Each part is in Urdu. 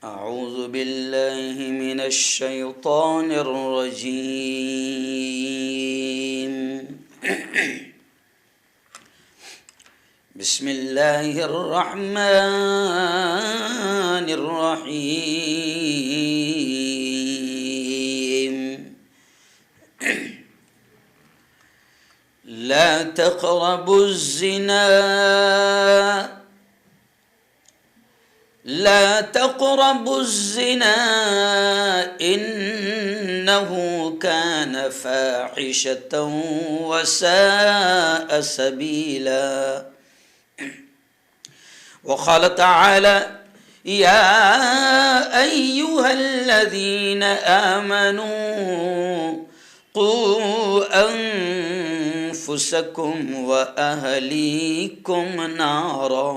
أعوذ بالله من الشيطان الرجيم. بسم الله الرحمن الرحيم. لا تقربوا الزنا إنه كان فاحشة وساء سبيلا. وقال تعالى: يا أيها الذين آمنوا قوا أنفسكم وأهليكم نارا.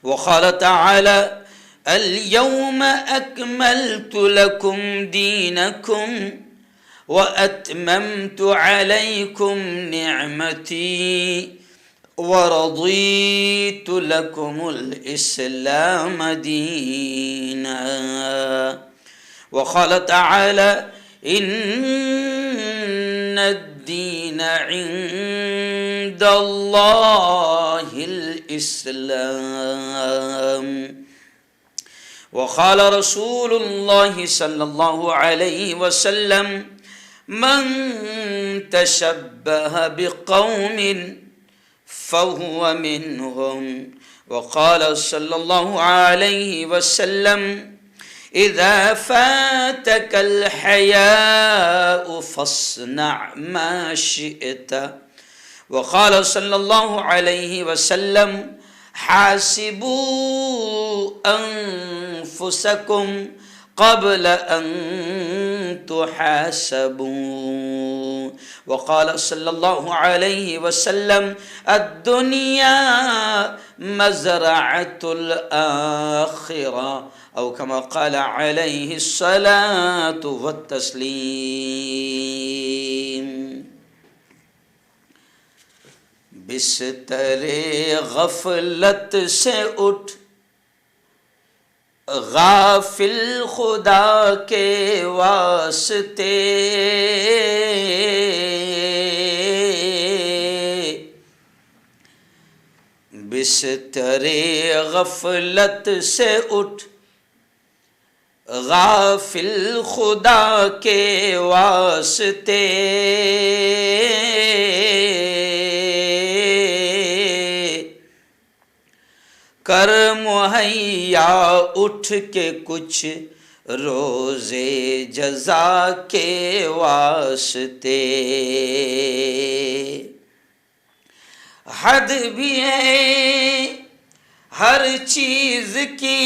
وقال تعالى: اليوم أكملت لكم دينكم وأتممت عليكم نعمتي ورضيت لكم الإسلام دينا. وقال تعالى: إن الدين عند الله الإسلام. وقال رسول الله صلى الله عليه وسلم: من تشبه بقوم فهو منهم. وقال صلى الله عليه وسلم: إذا فاتك الحياء فاصنع ما شئت. وقال صلى الله عليه وسلم: حاسبوا أنفسكم قبل أن تحاسبوا. وقال صلى الله عليه وسلم: الدنيا مزرعة الآخرة، أو كما قال عليه الصلاة والتسليم. بستر غفلت سے اٹھ غافل خدا کے واسطے، بستر غفلت سے اٹھ غافل خدا کے واسطے، کر مہیا اٹھ کے کچھ روزے جزا کے واسطے. حد بھی ہے ہر چیز کی،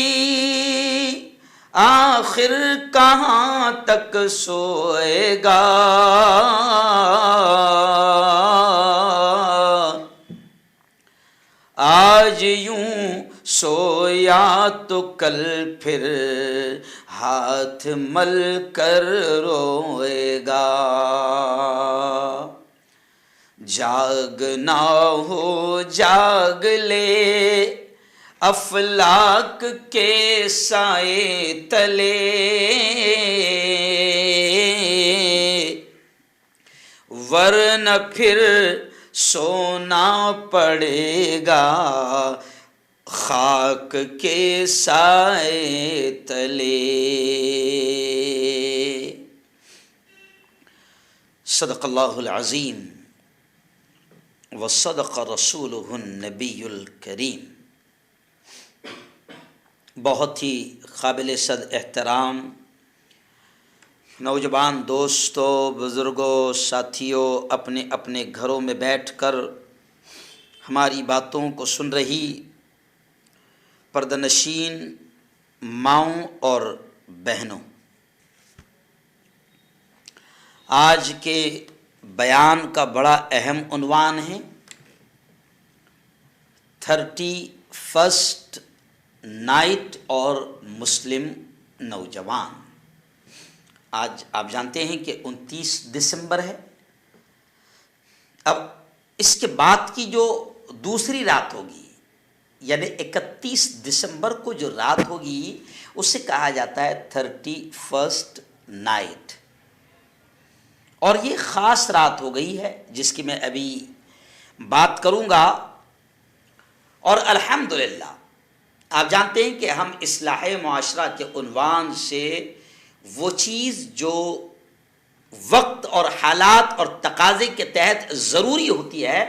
آخر کہاں تک سوئے گا. آج یوں سویا تو کل پھر ہاتھ مل کر روئے گا. جاگنا ہو جاگ لے افلاک کے سائے تلے، ورنہ پھر سونا پڑے گا خاک کے سائے تلے. صدق اللہ العظیم وصدق رسولہ النبی الکریم. بہت ہی قابل صد احترام نوجوان دوستوں، بزرگوں، ساتھیوں، اپنے اپنے گھروں میں بیٹھ کر ہماری باتوں کو سن رہی پردہ نشین ماؤں اور بہنوں، آج کے بیان کا بڑا اہم عنوان ہے 31st نائٹ اور مسلم نوجوان. آج آپ جانتے ہیں کہ 29 دسمبر ہے. اب اس کے بعد کی جو دوسری رات ہوگی یعنی 31 دسمبر کو جو رات ہوگی اسے کہا جاتا ہے 31st نائٹ، اور یہ خاص رات ہو گئی ہے جس کی میں ابھی بات کروں گا۔ اور الحمدللہ آپ جانتے ہیں کہ ہم اصلاح معاشرہ کے عنوان سے وہ چیز جو وقت اور حالات اور تقاضے کے تحت ضروری ہوتی ہے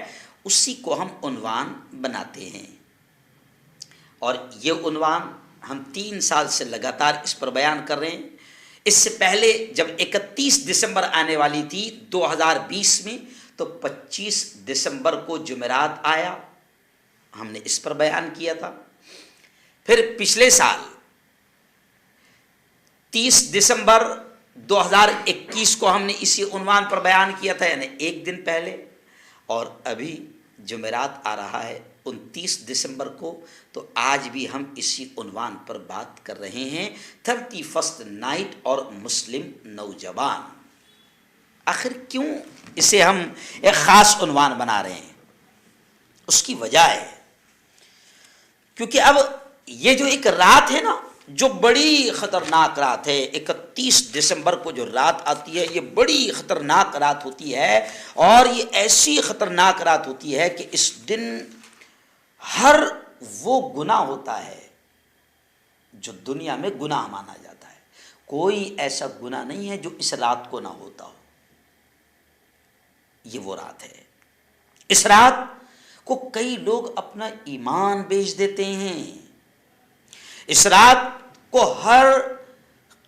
اسی کو ہم عنوان بناتے ہیں، اور یہ عنوان ہم 3 سال سے لگاتار اس پر بیان کر رہے ہیں۔ اس سے پہلے جب 31 دسمبر آنے والی تھی 2020 میں، تو 25 دسمبر کو جمعرات آیا، ہم نے اس پر بیان کیا تھا۔ پھر پچھلے سال 30 دسمبر 2021 کو ہم نے اسی عنوان پر بیان کیا تھا، یعنی 1 دن پہلے، اور ابھی جمعرات آ رہا ہے 29 دسمبر کو، تو آج بھی ہم اسی عنوان پر بات کر رہے ہیں، 31st نائٹ اور مسلم نوجوان۔ آخر کیوں اسے ہم ایک خاص عنوان بنا رہے ہیں؟ اس کی وجہ ہے کیونکہ اب یہ جو ایک رات ہے نا، جو بڑی خطرناک رات ہے، 31 دسمبر کو جو رات آتی ہے یہ بڑی خطرناک رات ہوتی ہے، اور یہ ایسی خطرناک رات ہوتی ہے کہ اس دن ہر وہ گناہ ہوتا ہے جو دنیا میں گناہ مانا جاتا ہے، کوئی ایسا گناہ نہیں ہے جو اس رات کو نہ ہوتا ہو۔ یہ وہ رات ہے، اس رات کو کئی لوگ اپنا ایمان بیچ دیتے ہیں، اس رات کو ہر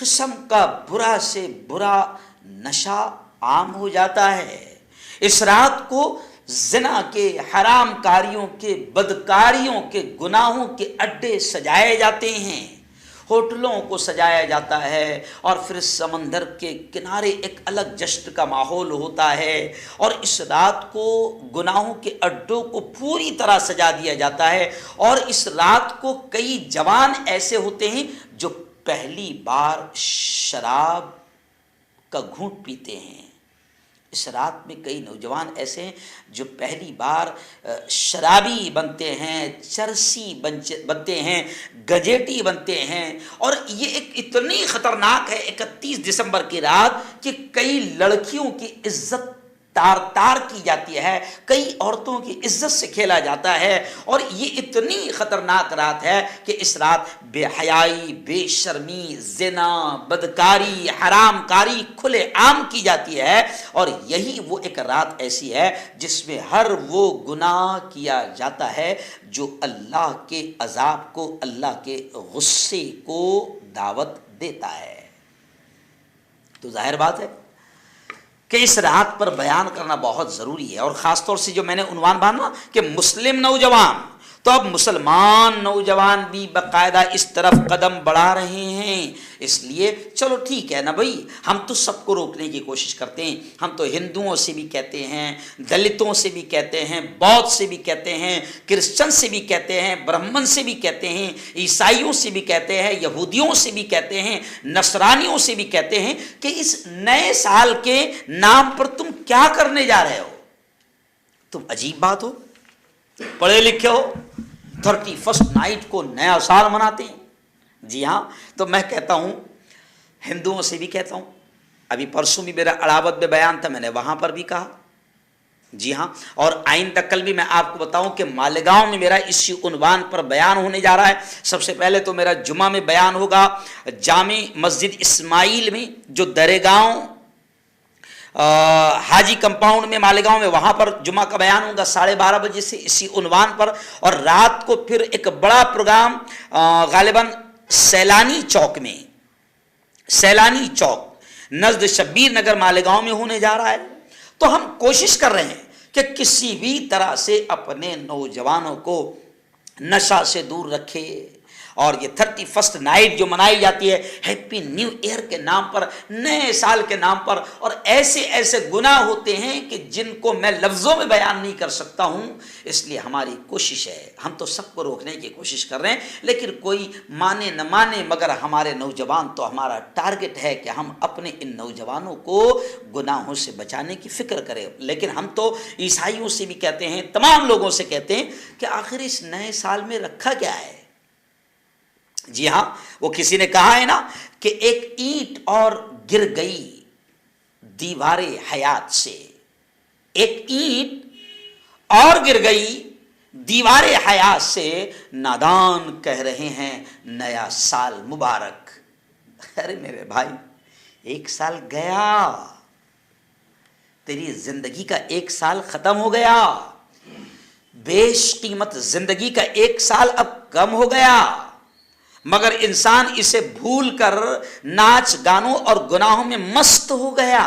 قسم کا برا سے برا نشہ عام ہو جاتا ہے، اس رات کو زنا کے، حرام کاریوں کے، بدکاریوں کے، گناہوں کے اڈے سجائے جاتے ہیں، ہوٹلوں کو سجایا جاتا ہے، اور پھر سمندر کے کنارے ایک الگ جشن کا ماحول ہوتا ہے، اور اس رات کو گناہوں کے اڈوں کو پوری طرح سجا دیا جاتا ہے۔ اور اس رات کو کئی جوان ایسے ہوتے ہیں جو پہلی بار شراب کا گھونٹ پیتے ہیں، اس رات میں کئی نوجوان ایسے ہیں جو پہلی بار شرابی بنتے ہیں، چرسی بنتے ہیں، گجیٹی بنتے ہیں، اور یہ ایک اتنی خطرناک ہے 31 دسمبر کی رات کہ کئی لڑکیوں کی عزت تار تار کی جاتی ہے، کئی عورتوں کی عزت سے کھیلا جاتا ہے، اور یہ اتنی خطرناک رات ہے کہ اس رات بے حیائی، بے شرمی، زنا، بدکاری، حرام کاری کھلے عام کی جاتی ہے، اور یہی وہ ایک رات ایسی ہے جس میں ہر وہ گناہ کیا جاتا ہے جو اللہ کے عذاب کو، اللہ کے غصے کو دعوت دیتا ہے۔ تو ظاہر بات ہے کہ اس رات پر بیان کرنا بہت ضروری ہے، اور خاص طور سے جو میں نے عنوان باندھا کہ مسلم نوجوان، تو اب مسلمان نوجوان بھی باقاعدہ اس طرف قدم بڑھا رہے ہیں۔ اس لیے چلو ٹھیک ہے نا بھائی، ہم تو سب کو روکنے کی کوشش کرتے ہیں، ہم تو ہندوؤں سے بھی کہتے ہیں، دلتوں سے بھی کہتے ہیں، بودھ سے بھی کہتے ہیں، کرسچن سے بھی کہتے ہیں، برہمن سے بھی کہتے ہیں، عیسائیوں سے بھی کہتے ہیں، یہودیوں سے بھی کہتے ہیں، نصرانیوں سے بھی کہتے ہیں کہ اس نئے سال کے نام پر تم کیا کرنے جا رہے ہو؟ تم عجیب بات ہو، پڑھے لکھے ہو، 31st نائٹ کو نیا سال مناتے ہیں۔ جی ہاں، تو میں کہتا ہوں، ہندوؤں سے بھی کہتا ہوں، ابھی پرسوں بھی میرا اڑاوت میں بیان تھا، میں نے وہاں پر بھی کہا، جی ہاں، اور آئندہ کل بھی میں آپ کو بتاؤں کہ مالیگاؤں میں میرا اسی عنوان پر بیان ہونے جا رہا ہے۔ سب سے پہلے تو میرا جمعہ میں بیان ہوگا جامع مسجد اسماعیل میں، جو درگاؤں حاجی کمپاؤنڈ میں مالیگاؤں میں، وہاں پر جمعہ کا بیان ہوگا 12:30 بجے سے اسی عنوان پر، اور رات کو پھر ایک بڑا پروگرام غالباً سیلانی چوک میں، سیلانی چوک نزد شبیر نگر مالیگاؤں میں ہونے جا رہا ہے۔ تو ہم کوشش کر رہے ہیں کہ کسی بھی طرح سے اپنے نوجوانوں کو نشہ سے دور رکھے، اور یہ 31 نائٹ جو منائی جاتی ہے ہیپی نیو ایئر کے نام پر، نئے سال کے نام پر، اور ایسے ایسے گناہ ہوتے ہیں کہ جن کو میں لفظوں میں بیان نہیں کر سکتا ہوں. اس لیے ہماری کوشش ہے، ہم تو سب کو روکنے کی کوشش کر رہے ہیں، لیکن کوئی مانے نہ مانے مگر ہمارے نوجوان تو ہمارا ٹارگٹ ہے کہ ہم اپنے ان نوجوانوں کو گناہوں سے بچانے کی فکر کریں. لیکن ہم تو عیسائیوں سے بھی کہتے ہیں، تمام لوگوں سے کہتے ہیں کہ آخر اس نئے سال میں رکھا کیا ہے. جی ہاں، وہ کسی نے کہا ہے نا کہ ایک اینٹ اور گر گئی دیوار حیات سے، ایک اینٹ اور گر گئی دیوار حیات سے، نادان کہہ رہے ہیں نیا سال مبارک. ارے میرے بھائی، ایک سال گیا، تیری زندگی کا ایک سال ختم ہو گیا، بیش قیمت زندگی کا ایک سال اب کم ہو گیا، مگر انسان اسے بھول کر ناچ گانوں اور گناہوں میں مست ہو گیا،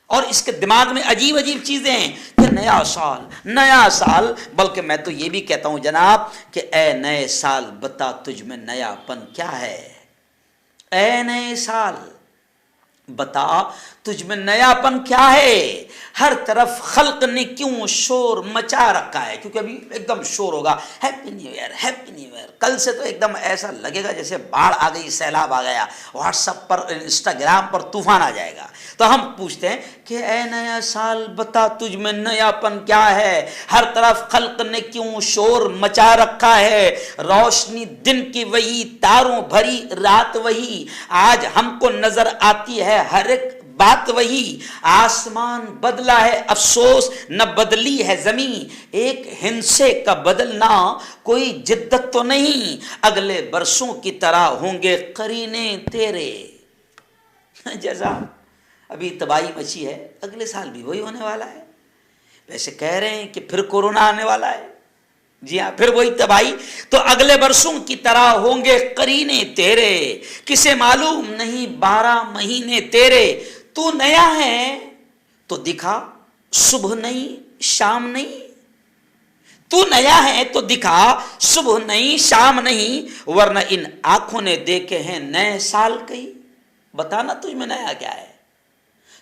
اور اس کے دماغ میں عجیب عجیب چیزیں ہیں کہ نیا سال نیا سال. بلکہ میں تو یہ بھی کہتا ہوں جناب کہ اے نئے سال بتا تجھ میں نیا پن کیا ہے. اے نئے سال بتا تجھ میں نیا پن کیا ہے. ہر طرف خلق نے کیوں شور مچا رکھا ہے، کیونکہ ابھی ایک دم شور ہوگا happy new year happy new year. کل سے تو ایک دم ایسا لگے گا جیسے باڑھ آ گئی، سیلاب آ گیا، واٹس ایپ پر انسٹاگرام پر طوفان آ جائے گا. تو ہم پوچھتے ہیں کہ اے نیا سال بتا تجھ میں نیا پن کیا ہے. ہر طرف خلق نے کیوں شور مچا رکھا ہے، روشنی دن کی وہی، تاروں بھری رات وہی، آج ہم کو نظر آتی ہے ہر ایک بات وہی. آسمان بدلا ہے افسوس نہ بدلی ہے زمین، ایک ہنسے کا بدلنا کوئی جدت تو نہیں، اگلے برسوں کی طرح ہوں گے قرینے تیرے. جیسا ابھی تباہی مچی ہے، اگلے سال بھی وہی ہونے والا ہے. ویسے کہہ رہے ہیں کہ پھر کورونا آنے والا ہے، جی ہاں پھر وہی تباہی. تو اگلے برسوں کی طرح ہوں گے قرینے تیرے، کسے معلوم نہیں 12 مہینے تیرے. تو نیا ہے تو دکھا صبح نہیں شام نہیں، تو نیا ہے تو دکھا صبح نہیں شام نہیں، ورنہ ان آنکھوں نے دیکھے ہیں نئے سال کئی. بتانا تجھ میں نیا کیا ہے.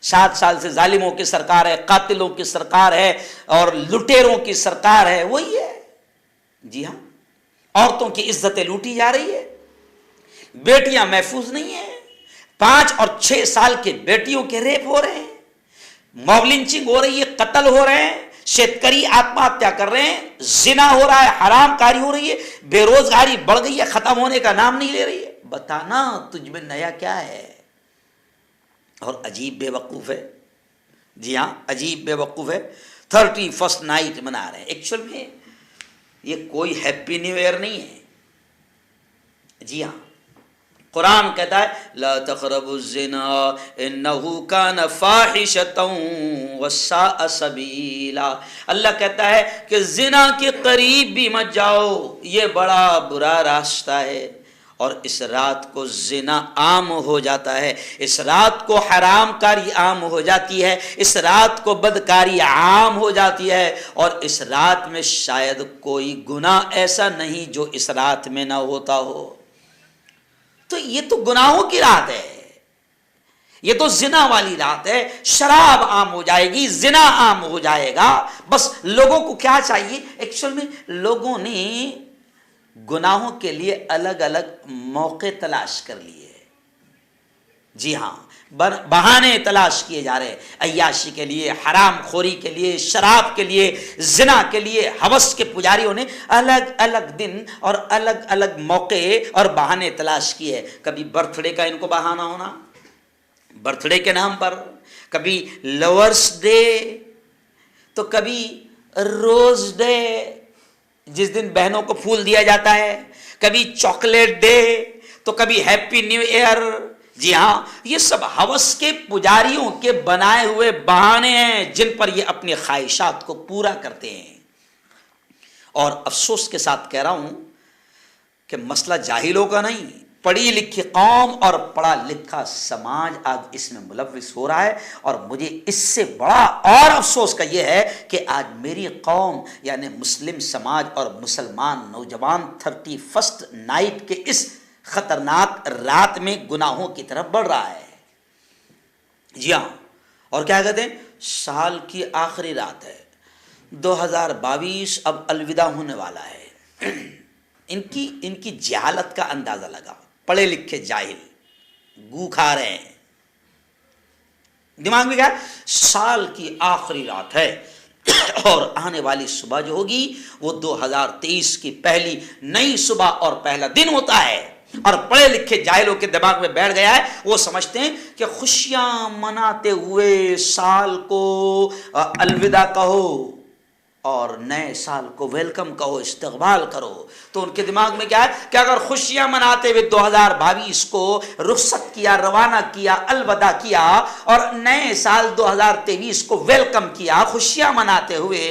7 سال سے ظالموں کی سرکار ہے، قاتلوں کی سرکار ہے اور لٹیروں کی سرکار ہے، وہی ہے. جی ہاں، عورتوں کی عزتیں لوٹی جا رہی ہے، بیٹیاں محفوظ نہیں ہیں، 5 اور 6 سال کے بیٹیوں کے ریپ ہو رہے ہیں، موب لنچنگ ہو رہی ہے، قتل ہو رہے ہیں، شیتکری آتما ہتیا کر رہے ہیں، زنا ہو رہا ہے، حرام کاری ہو رہی ہے، بے روزگاری بڑھ گئی ہے، ختم ہونے کا نام نہیں لے رہی ہے. بتانا تجھ میں نیا کیا ہے. اور عجیب بے وقوف ہے، جی ہاں عجیب بے وقوف ہے. 31 نائٹ منا رہے ہیں، ایکچوئل میں یہ کوئی ہیپی نیو ایئر نہیں ہے. جی ہاں، قرآن کہتا ہے لا تقربوا الزنا انہ کان فاحشۃ وساء سبیلا. اللہ کہتا ہے کہ زنا کے قریب بھی مت جاؤ، یہ بڑا برا راستہ ہے. اور اس رات کو زنا عام ہو جاتا ہے، اس رات کو حرام کاری عام ہو جاتی ہے، اس رات کو بدکاری عام ہو جاتی ہے، اور اس رات میں شاید کوئی گناہ ایسا نہیں جو اس رات میں نہ ہوتا ہو. تو یہ تو گناہوں کی رات ہے، یہ تو زنا والی رات ہے. شراب عام ہو جائے گی، زنا عام ہو جائے گا. بس لوگوں کو کیا چاہیے، ایکچوئل میں لوگوں نے گناہوں کے لیے الگ الگ موقع تلاش کر لیے. جی ہاں، بہانے تلاش کیے جا رہے ہیں، عیاشی کے لیے، حرام خوری کے لیے، شراب کے لیے، زنا کے لیے. ہوس کے پجاریوں نے الگ الگ دن اور الگ الگ موقع اور بہانے تلاش کیے. کبھی برتھ ڈے کا ان کو بہانہ ہونا برتھ ڈے کے نام پر، کبھی لورس ڈے، تو کبھی روز ڈے جس دن بہنوں کو پھول دیا جاتا ہے، کبھی چاکلیٹ ڈے، تو کبھی ہیپی نیو ایئر. جی ہاں، یہ سب ہوس کے پجاریوں کے بنائے ہوئے بہانے ہیں جن پر یہ اپنی خواہشات کو پورا کرتے ہیں. اور افسوس کے ساتھ کہہ رہا ہوں کہ مسئلہ جاہلوں کا نہیں، پڑھی لکھی قوم اور پڑھا لکھا سماج آج اس میں ملوث ہو رہا ہے، اور مجھے اس سے بڑا اور افسوس کا یہ ہے کہ آج میری قوم یعنی مسلم سماج اور مسلمان نوجوان 31 نائٹ کے اس خطرناک رات میں گناہوں کی طرف بڑھ رہا ہے۔ جی ہاں، اور کیا کہتے ہیں، سال کی آخری رات ہے، 2022 اب الوداع ہونے والا ہے۔ ان کی جہالت کا اندازہ لگا، پڑھے لکھے جاہل گو کھا رہے ہیں، دماغ میں کیا ہے، سال کی آخری رات ہے اور آنے والی صبح جو ہوگی وہ 2023 کی پہلی نئی صبح اور پہلا دن ہوتا ہے، اور پڑھے لکھے جاہلوں کے دماغ میں بیٹھ گیا ہے، وہ سمجھتے ہیں کہ خوشیاں مناتے ہوئے سال کو الوداع کہو اور نئے سال کو ویلکم کہو، استقبال کرو۔ تو ان کے دماغ میں کیا ہے کہ اگر خوشیاں مناتے ہوئے 2022 کو رخصت کیا، روانہ کیا، الوداع کیا، اور نئے سال 2023 کو ویلکم کیا خوشیاں مناتے ہوئے،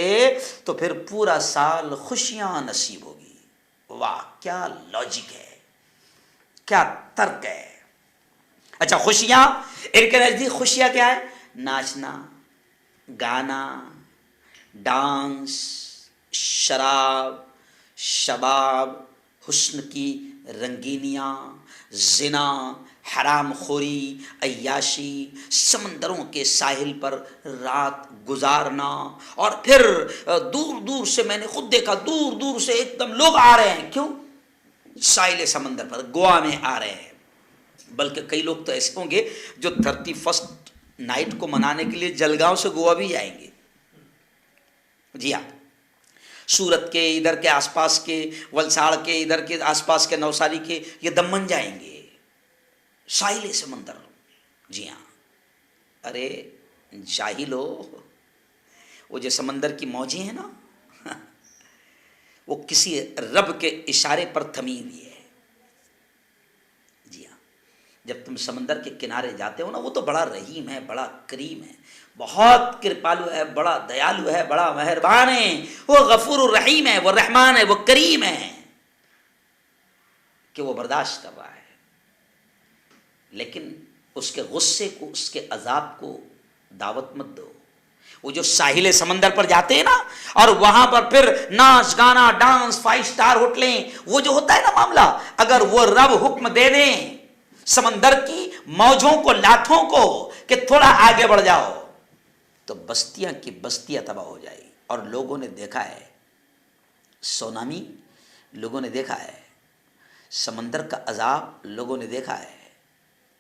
تو پھر پورا سال خوشیاں نصیب ہوگی۔ واہ، کیا لاجک ہے، کیا ترک ہے۔ اچھا، خوشیاں، ان کے نزدیک خوشیاں کیا ہے؟ ناچنا، گانا، ڈانس، شراب، شباب، حسن کی رنگینیاں، زنا، حرام خوری، عیاشی، سمندروں کے ساحل پر رات گزارنا، اور پھر دور دور سے میں نے خود دیکھا، دور دور سے ایک دم لوگ آ رہے ہیں، کیوں؟ ساحل سمندر پر گوا میں آ رہے ہیں، بلکہ کئی لوگ تو ایسے ہوں گے جو 31 نائٹ کو منانے کے لیے جلگاؤں سے گوا بھی جائیں گے۔ جی ہاں، سورت کے ادھر کے آس پاس کے، ولساڑ کے ادھر کے آس پاس کے، نوساری کے، یہ دمن جائیں گے، ساحل سمندر۔ جی ہاں، ارے جاہلو، وہ جو سمندر کی موجیں ہیں نا وہ کسی رب کے اشارے پر تھمی ہوئی ہے۔ جی ہاں، جب تم سمندر کے کنارے جاتے ہو نا، وہ تو بڑا رحیم ہے، بڑا کریم ہے، بہت کرپالو ہے، بڑا دیالو ہے، بڑا مہربان ہے، وہ غفور الرحیم ہے، وہ رحمان ہے، وہ کریم ہے، کہ وہ برداشت کر رہا ہے۔ لیکن اس کے غصے کو، اس کے عذاب کو دعوت مت دو۔ وہ جو ساحل سمندر پر جاتے ہیں نا، اور وہاں پر پھر ناچ گانا، ڈانس، 5 اسٹار ہوٹلیں، وہ جو ہوتا ہے نا معاملہ، اگر وہ رب حکم دے دیں سمندر کی موجوں کو، لاٹھوں کو کہ تھوڑا آگے بڑھ جاؤ، تو بستیاں کی بستیاں تباہ ہو جائے گی۔ اور لوگوں نے دیکھا ہے سونامی، لوگوں نے دیکھا ہے سمندر کا عذاب، لوگوں نے دیکھا ہے۔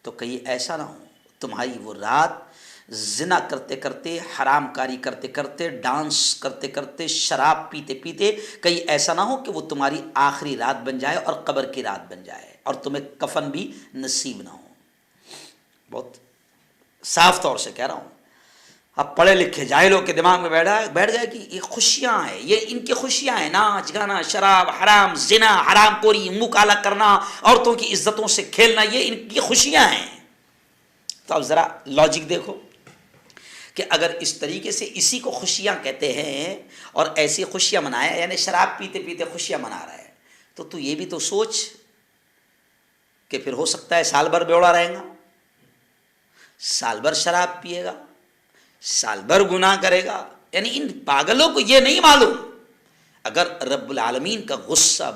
تو کہیں ایسا نہ ہو تمہاری وہ رات زنا کرتے کرتے، حرام کاری کرتے کرتے، ڈانس کرتے کرتے، شراب پیتے پیتے، کہیں ایسا نہ ہو کہ وہ تمہاری آخری رات بن جائے اور قبر کی رات بن جائے اور تمہیں کفن بھی نصیب نہ ہو۔ بہت صاف طور سے کہہ رہا ہوں۔ اب پڑھے لکھے جاہلوں کے دماغ میں بیٹھ گیا کہ یہ خوشیاں ہیں، یہ ان کی خوشیاں ہیں، ناچ گانا، شراب، حرام، زنا، حرام کوری، منہ کالا کرنا، عورتوں کی عزتوں سے کھیلنا، یہ ان کی خوشیاں ہیں۔ تو اب ذرا لاجک دیکھو کہ اگر اس طریقے سے اسی کو خوشیاں کہتے ہیں اور ایسی خوشیاں منایا، یعنی شراب پیتے پیتے خوشیاں منا رہا ہے، تو یہ بھی تو سوچ کہ پھر ہو سکتا ہے سال بھر بیوڑا رہے گا، سال بھر شراب پیے گا، سال بھر گناہ کرے گا۔ یعنی ان پاگلوں کو یہ نہیں معلوم، اگر رب العالمین کا غصہ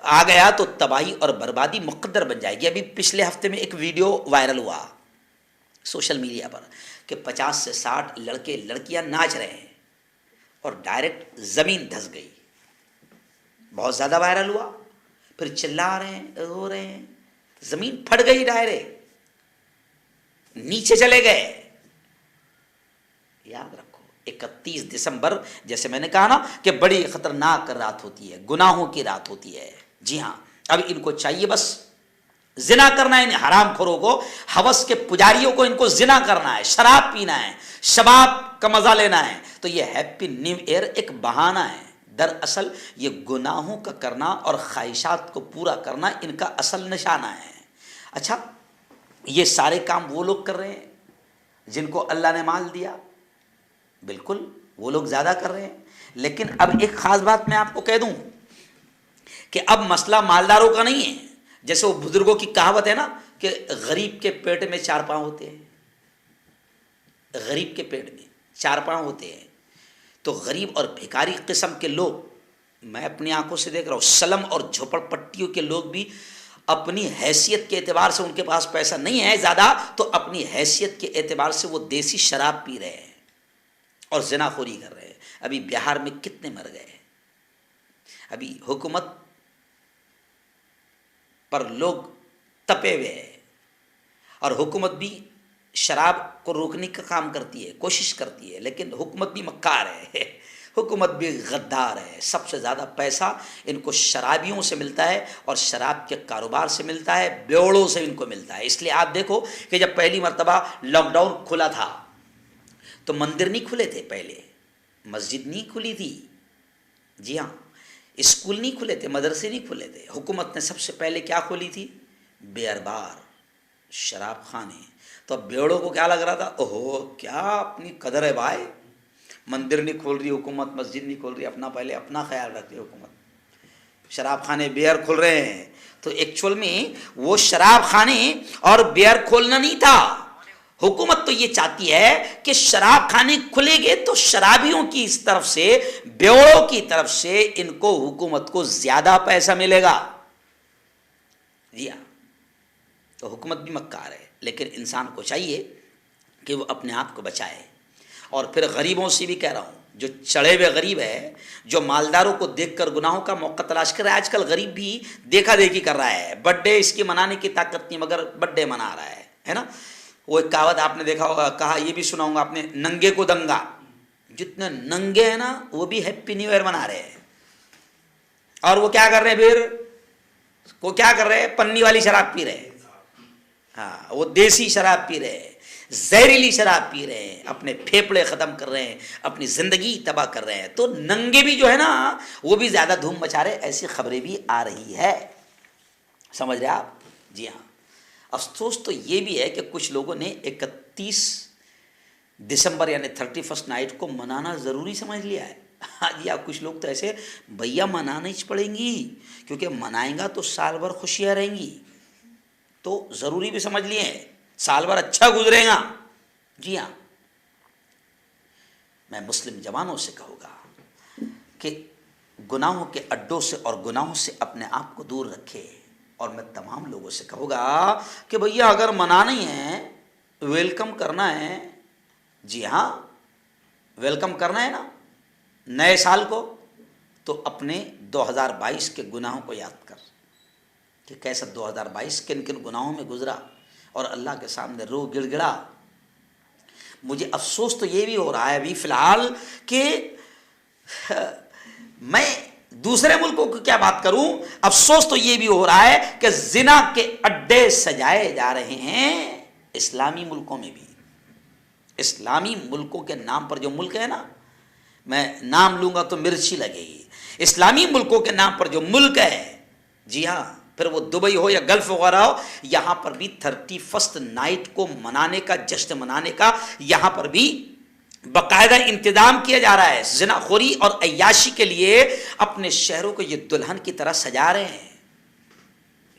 آ گیا تو تباہی اور بربادی مقدر بن جائے گی۔ ابھی پچھلے ہفتے میں ایک ویڈیو وائرل ہوا سوشل میڈیا پر کہ 50 سے 60 لڑکے لڑکیاں ناچ رہے ہیں اور ڈائریکٹ زمین دھس گئی، بہت زیادہ وائرل ہوا، پھر چلا رہے ہیں، رو رہے ہیں، زمین پھٹ گئی، ڈائریکٹ نیچے چلے گئے۔ یاد رکھو 31 دسمبر جیسے میں نے کہا نا کہ بڑی خطرناک رات ہوتی ہے، گناہوں کی رات ہوتی ہے۔ جی ہاں، اب ان کو چاہیے بس زنا کرنا ہے، ان حرام خوروں کو، ہوس کے پجاریوں کو، ان کو زنا کرنا ہے، شراب پینا ہے، شباب کا مزہ لینا ہے۔ تو یہ ہیپی نیو ایئر ایک بہانہ ہے، دراصل یہ گناہوں کا کرنا اور خواہشات کو پورا کرنا ان کا اصل نشانہ ہے۔ اچھا، یہ سارے کام وہ لوگ کر رہے ہیں جن کو اللہ نے مال دیا، بالکل وہ لوگ زیادہ کر رہے ہیں۔ لیکن اب ایک خاص بات میں آپ کو کہہ دوں کہ اب مسئلہ مالداروں کا نہیں ہے، جیسے وہ بزرگوں کی کہاوت ہے نا کہ غریب کے پیٹ میں 4 پاؤں ہوتے ہیں، غریب کے پیٹ میں 4 پاؤں ہوتے ہیں. تو غریب اور بھیکاری قسم کے لوگ میں اپنی آنکھوں سے دیکھ رہا ہوں، سلم اور جھوپڑ پٹیوں کے لوگ بھی اپنی حیثیت کے اعتبار سے، ان کے پاس پیسہ نہیں ہے زیادہ، تو اپنی حیثیت کے اعتبار سے وہ دیسی شراب پی رہے ہیں اور زنا خوری کر رہے ہیں. ابھی بہار میں کتنے مر گئے، ابھی حکومت پر لوگ تپے ہوئے ہیں، اور حکومت بھی شراب کو روکنے کا کام کرتی ہے، کوشش کرتی ہے، لیکن حکومت بھی مکار ہے، حکومت بھی غدار ہے. سب سے زیادہ پیسہ ان کو شرابیوں سے ملتا ہے اور شراب کے کاروبار سے ملتا ہے، بیوڑوں سے ان کو ملتا ہے. اس لیے آپ دیکھو کہ جب پہلی مرتبہ لاک ڈاؤن کھلا تھا تو مندر نہیں کھلے تھے، پہلے مسجد نہیں کھلی تھی، جی ہاں، اسکول نہیں کھلے تھے، مدرسے نہیں کھلے تھے. حکومت نے سب سے پہلے کیا کھولی تھی؟ بیئر بار، شراب خانے. تو اب بیوڑوں کو کیا لگ رہا تھا، اوہو کیا اپنی قدر ہے بھائی، مندر نہیں کھول رہی حکومت، مسجد نہیں کھول رہی، اپنا پہلے اپنا خیال رکھتی حکومت، شراب خانے بیئر کھل رہے ہیں. تو ایکچول میں وہ شراب خانے اور بیئر کھولنا نہیں تھا. حکومت تو یہ چاہتی ہے کہ شراب خانے کھلے گے تو شرابیوں کی اس طرف سے، بیوڑوں کی طرف سے ان کو، حکومت کو زیادہ پیسہ ملے گا. جی ہاں، تو حکومت بھی مکار ہے، لیکن انسان کو چاہیے کہ وہ اپنے آپ کو بچائے. اور پھر غریبوں سے بھی کہہ رہا ہوں، جو چڑھے ہوئے غریب ہے، جو مالداروں کو دیکھ کر گناہوں کا موقع تلاش کر رہا ہے. آج کل غریب بھی دیکھا دیکھی کر رہا ہے، برتھ ڈے اس کی منانے کی طاقت نہیں مگر برتھ ڈے منا رہا ہے نا. وہ ایک کہاوت آپ نے دیکھا ہوگا، کہا یہ بھی سنا ہوگا آپ نے، ننگے کو دنگا. جتنے ننگے ہیں نا وہ بھی ہیپی نیو ایئر منا رہے ہیں. اور وہ کیا کر رہے ہیں پھر، وہ کیا کر رہے ہیں، پنی والی شراب پی رہے ہیں. ہاں، وہ دیسی شراب پی رہے ہیں، زہریلی شراب پی رہے ہیں، اپنے پھیپڑے ختم کر رہے ہیں، اپنی زندگی تباہ کر رہے ہیں. تو ننگے بھی جو ہے نا وہ بھی زیادہ دھوم مچا رہے. ایسی خبریں بھی آ رہی ہے، سمجھ رہے آپ. جی ہاں، افسوس تو یہ بھی ہے کہ کچھ لوگوں نے 31 دسمبر یعنی 31 نائٹ کو منانا ضروری سمجھ لیا ہے. ہاں جی، آپ کچھ لوگ تو ایسے، بھیا منانا ہی پڑیں گی کیونکہ منائیں گا تو سال بھر خوشیاں رہیں گی، تو ضروری بھی سمجھ لیے ہیں، سال بھر اچھا گزرے گا. جی ہاں، میں مسلم جوانوں سے کہوں گا کہ گناہوں کے اڈوں سے اور گناہوں سے اپنے آپ کو دور رکھے. اور میں تمام لوگوں سے کہوں گا کہ بھیا اگر منانا ہی ہے، ویلکم کرنا ہے، جی ہاں ویلکم کرنا ہے نا نئے سال کو، تو اپنے 2022 کے گناہوں کو یاد کر کہ کیسا 2022 کن کن گناہوں میں گزرا، اور اللہ کے سامنے رو گڑ گڑا. مجھے افسوس تو یہ بھی ہو رہا ہے ابھی فی الحال کہ میں دوسرے ملکوں کی کیا بات کروں، افسوس تو یہ بھی ہو رہا ہے کہ زنا کے اڈے سجائے جا رہے ہیں اسلامی ملکوں میں بھی. اسلامی ملکوں کے نام پر جو ملک ہے نا، میں نام لوں گا تو مرچی لگے گی، اسلامی ملکوں کے نام پر جو ملک ہے، جی ہاں، پھر وہ دبئی ہو یا گلف وغیرہ ہو، یہاں پر بھی 31 نائٹ کو منانے کا، جشن منانے کا یہاں پر بھی باقاعدہ انتظام کیا جا رہا ہے. زنا خوری اور عیاشی کے لیے اپنے شہروں کو یہ دلہن کی طرح سجا رہے ہیں.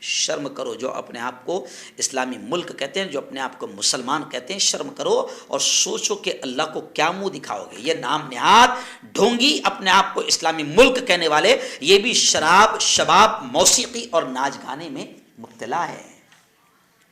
شرم کرو جو اپنے آپ کو اسلامی ملک کہتے ہیں، جو اپنے آپ کو مسلمان کہتے ہیں. شرم کرو اور سوچو کہ اللہ کو کیا منہ دکھاؤ گے. یہ نام نہاد ڈھونگی اپنے آپ کو اسلامی ملک کہنے والے، یہ بھی شراب، شباب، موسیقی اور ناچ گانے میں مبتلا ہے.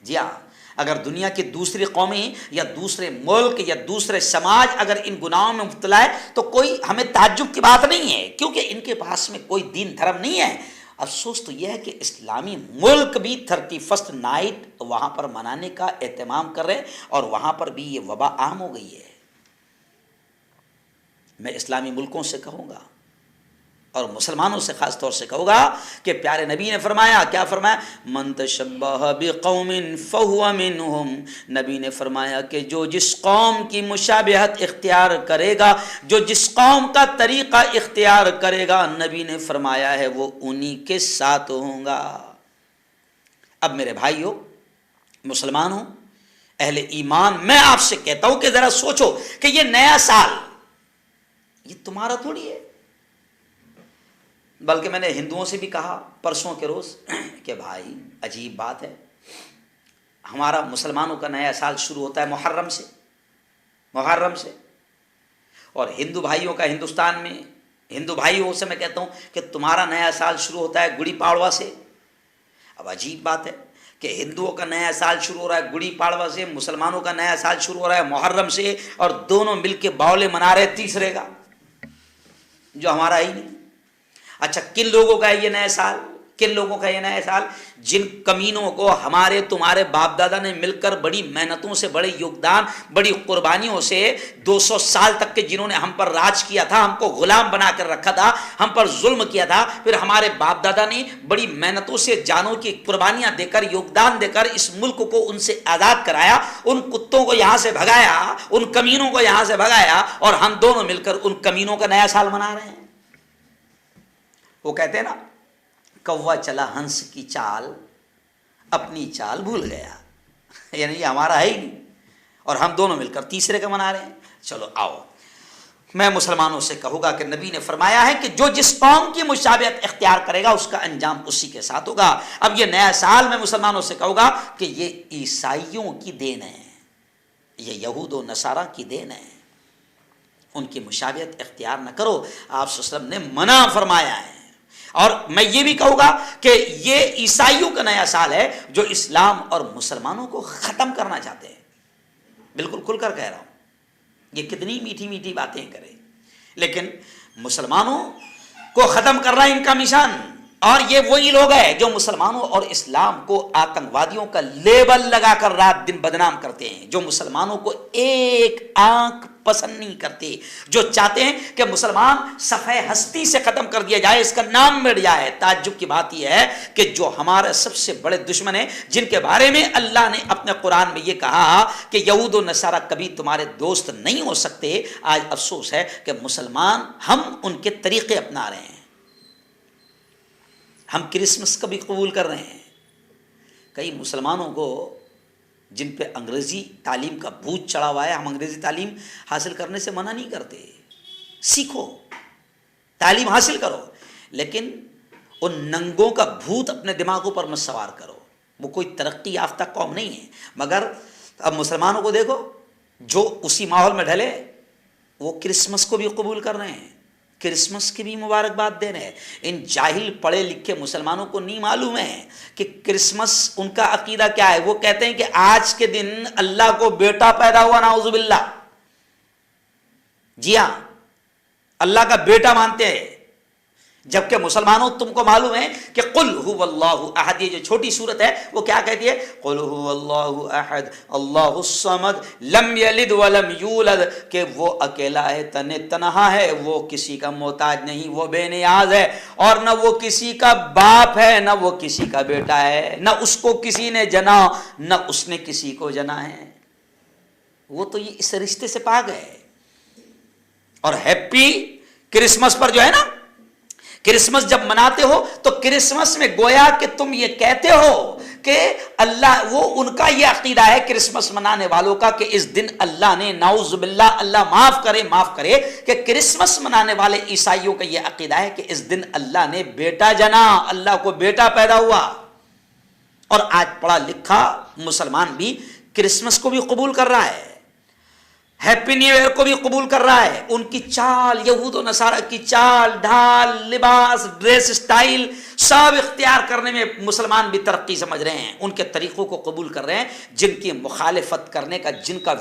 جی ہاں، اگر دنیا کی دوسری قومیں یا دوسرے ملک یا دوسرے سماج اگر ان گناہوں میں مبتلا ہے تو کوئی ہمیں تعجب کی بات نہیں ہے، کیونکہ ان کے پاس میں کوئی دین دھرم نہیں ہے. افسوس تو یہ ہے کہ اسلامی ملک بھی 31 نائٹ وہاں پر منانے کا اہتمام کر رہے ہیں، اور وہاں پر بھی یہ وبا عام ہو گئی ہے. میں اسلامی ملکوں سے کہوں گا اور مسلمانوں سے خاص طور سے کہوں گا کہ پیارے نبی نے فرمایا، کیا فرمایا، من تشبہ بقوم فہو منہم. نبی نے فرمایا کہ جو جس قوم کی مشابہت اختیار کرے گا، جو جس قوم کا طریقہ اختیار کرے گا، نبی نے فرمایا ہے وہ انہی کے ساتھ ہوں گا. اب میرے بھائیو مسلمانوں، اہل ایمان، میں آپ سے کہتا ہوں کہ ذرا سوچو کہ یہ نیا سال یہ تمہارا تھوڑی ہے. بلکہ میں نے ہندوؤں سے بھی کہا پرسوں کے روز کہ بھائی عجیب بات ہے، ہمارا مسلمانوں کا نیا سال شروع ہوتا ہے محرم سے، اور ہندو بھائیوں کا ہندوستان میں، ہندو بھائیوں سے میں کہتا ہوں کہ تمہارا نیا سال شروع ہوتا ہے گڑی پاڑوا سے۔ اب عجیب بات ہے کہ ہندوؤں کا نیا سال شروع ہو رہا ہے گڑی پاڑوا سے، مسلمانوں کا نیا سال شروع ہو رہا ہے محرم سے، اور دونوں مل کے باولے منا رہے تیسرے کا جو ہمارا ہی نہیں۔ اچھا کن لوگوں کا ہے یہ نیا سال؟ کن لوگوں کا یہ نیا سال؟ جن کمینوں کو ہمارے تمہارے باپ دادا نے مل کر بڑی محنتوں سے، بڑے یوگدان، بڑی قربانیوں سے 200 سال تک کے جنہوں نے ہم پر راج کیا تھا، ہم کو غلام بنا کر رکھا تھا، ہم پر ظلم کیا تھا، پھر ہمارے باپ دادا نے بڑی محنتوں سے جانوں کی قربانیاں دے کر، یوگدان دے کر اس ملک کو ان سے آزاد کرایا، ان کتوں کو یہاں سے بھگایا، ان کمینوں کو یہاں سے بھگایا، اور ہم دونوں مل کر ان کمینوں کا نیا سال منا رہے ہیں۔ وہ کہتے ہیں نا کوا چلا ہنس کی چال، اپنی چال بھول گیا، یعنی یہ ہمارا ہے ہی نہیں، اور ہم دونوں مل کر تیسرے کا منا رہے ہیں۔ چلو آؤ، میں مسلمانوں سے کہوں گا کہ نبی نے فرمایا ہے کہ جو جس قوم کی مشابہت اختیار کرے گا اس کا انجام اسی کے ساتھ ہوگا۔ اب یہ نیا سال میں مسلمانوں سے کہوں گا کہ یہ عیسائیوں کی دین ہے، یہ یہود و نصارہ کی دین ہے، ان کی مشابہت اختیار نہ کرو، آپ صلی اللہ علیہ وسلم نے منع فرمایا ہے۔ اور میں یہ بھی کہوں گا کہ یہ عیسائیوں کا نیا سال ہے جو اسلام اور مسلمانوں کو ختم کرنا چاہتے ہیں، بالکل کھل کر کہہ رہا ہوں، یہ کتنی میٹھی میٹھی باتیں کرے، لیکن مسلمانوں کو ختم کرنا ان کا مشن۔ اور یہ وہی لوگ ہیں جو مسلمانوں اور اسلام کو آتنکوادیوں کا لیبل لگا کر رات دن بدنام کرتے ہیں، جو مسلمانوں کو ایک آنکھ پسند نہیں کرتے، جو چاہتے ہیں کہ مسلمان صفحہ ہستی سے ختم کر دیا جائے، اس کا نام مٹ جائے۔ تعجب کی بات یہ ہے کہ جو ہمارے سب سے بڑے دشمن ہیں، جن کے بارے میں اللہ نے اپنے قرآن میں یہ کہا کہ یہود و نصارہ کبھی تمہارے دوست نہیں ہو سکتے، آج افسوس ہے کہ مسلمان ہم ان کے طریقے اپنا رہے ہیں۔ ہم کرسمس کا بھی قبول کر رہے ہیں۔ کئی مسلمانوں کو جن پہ انگریزی تعلیم کا بھوت چڑھا ہوا ہے، ہم انگریزی تعلیم حاصل کرنے سے منع نہیں کرتے، سیکھو، تعلیم حاصل کرو، لیکن ان ننگوں کا بھوت اپنے دماغوں پر مت سوار کرو۔ وہ کوئی ترقی یافتہ قوم نہیں ہے، مگر اب مسلمانوں کو دیکھو جو اسی ماحول میں ڈھلے، وہ کرسمس کو بھی قبول کر رہے ہیں، کرسمس کی بھی مبارکباد دے رہے ہیں۔ ان جاہل پڑھے لکھے مسلمانوں کو نہیں معلوم ہے کہ کرسمس ان کا عقیدہ کیا ہے۔ وہ کہتے ہیں کہ آج کے دن اللہ کو بیٹا پیدا ہوا، نعوذ باللہ، جی ہاں، اللہ کا بیٹا مانتے ہیں، جبکہ مسلمانوں تم کو معلوم ہے کہ قل هو اللہ احد، یہ جو چھوٹی سورت ہے وہ کیا کہتی ہے؟ قل هو اللہ احد اللہ الصمد لم یلد ولم یولد، کہ وہ اکیلا ہے، تنہا ہے، وہ کسی کا محتاج نہیں، وہ بے نیاز ہے، اور نہ وہ کسی کا باپ ہے، نہ وہ کسی کا بیٹا ہے، نہ اس کو کسی نے جنا، نہ اس نے کسی کو جنا ہے۔ وہ تو یہ اس رشتے سے پاک ہے۔ اور ہیپی کرسمس پر جو ہے نا، کرسمس جب مناتے ہو تو کرسمس میں گویا کہ تم یہ کہتے ہو کہ اللہ، وہ ان کا یہ عقیدہ ہے کرسمس منانے والوں کا کہ اس دن اللہ نے، نعوذ باللہ، اللہ معاف کرے کہ کرسمس منانے والے عیسائیوں کا یہ عقیدہ ہے کہ اس دن اللہ نے بیٹا جنا، اللہ کو بیٹا پیدا ہوا۔ اور آج پڑھا لکھا مسلمان بھی کرسمس کو بھی قبول کر رہا ہے، ہیپی نیو ایئر کو بھی قبول کر رہا ہے۔ ان کی چال، یہود و نصارہ کی چال ڈھال، لباس، ڈریس سٹائل سب اختیار کرنے میں مسلمان بھی ترقی سمجھ رہے ہیں، ان کے طریقوں کو قبول کر رہے ہیں جن کی مخالفت کرنے کا، جن کا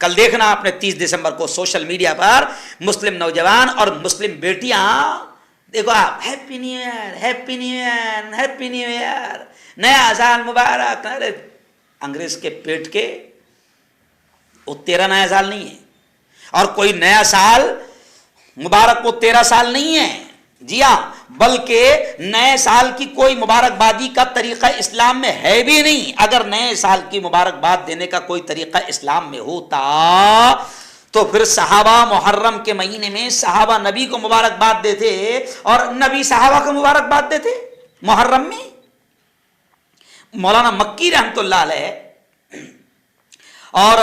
کل دیکھنا آپ نے 30 دسمبر کو سوشل میڈیا پر مسلم نوجوان اور مسلم بیٹیاں، دیکھو آپ، happy new year, happy new year, happy new year, نیا سال مبارک۔ ارے انگریز کے پیٹ کے، وہ تیرا نیا سال نہیں ہے، اور کوئی نیا سال مبارک کو 13 سال نہیں ہے، جی ہاں، بلکہ نئے سال کی کوئی مبارکبادی کا طریقہ اسلام میں ہے بھی نہیں۔ اگر نئے سال کی مبارکباد دینے کا کوئی طریقہ اسلام میں ہوتا تو پھر صحابہ محرم کے مہینے میں صحابہ نبی کو مبارکباد دیتے، اور نبی صحابہ کو مبارکباد دیتے محرم میں۔ مولانا مکی رحمت اللہ علیہ اور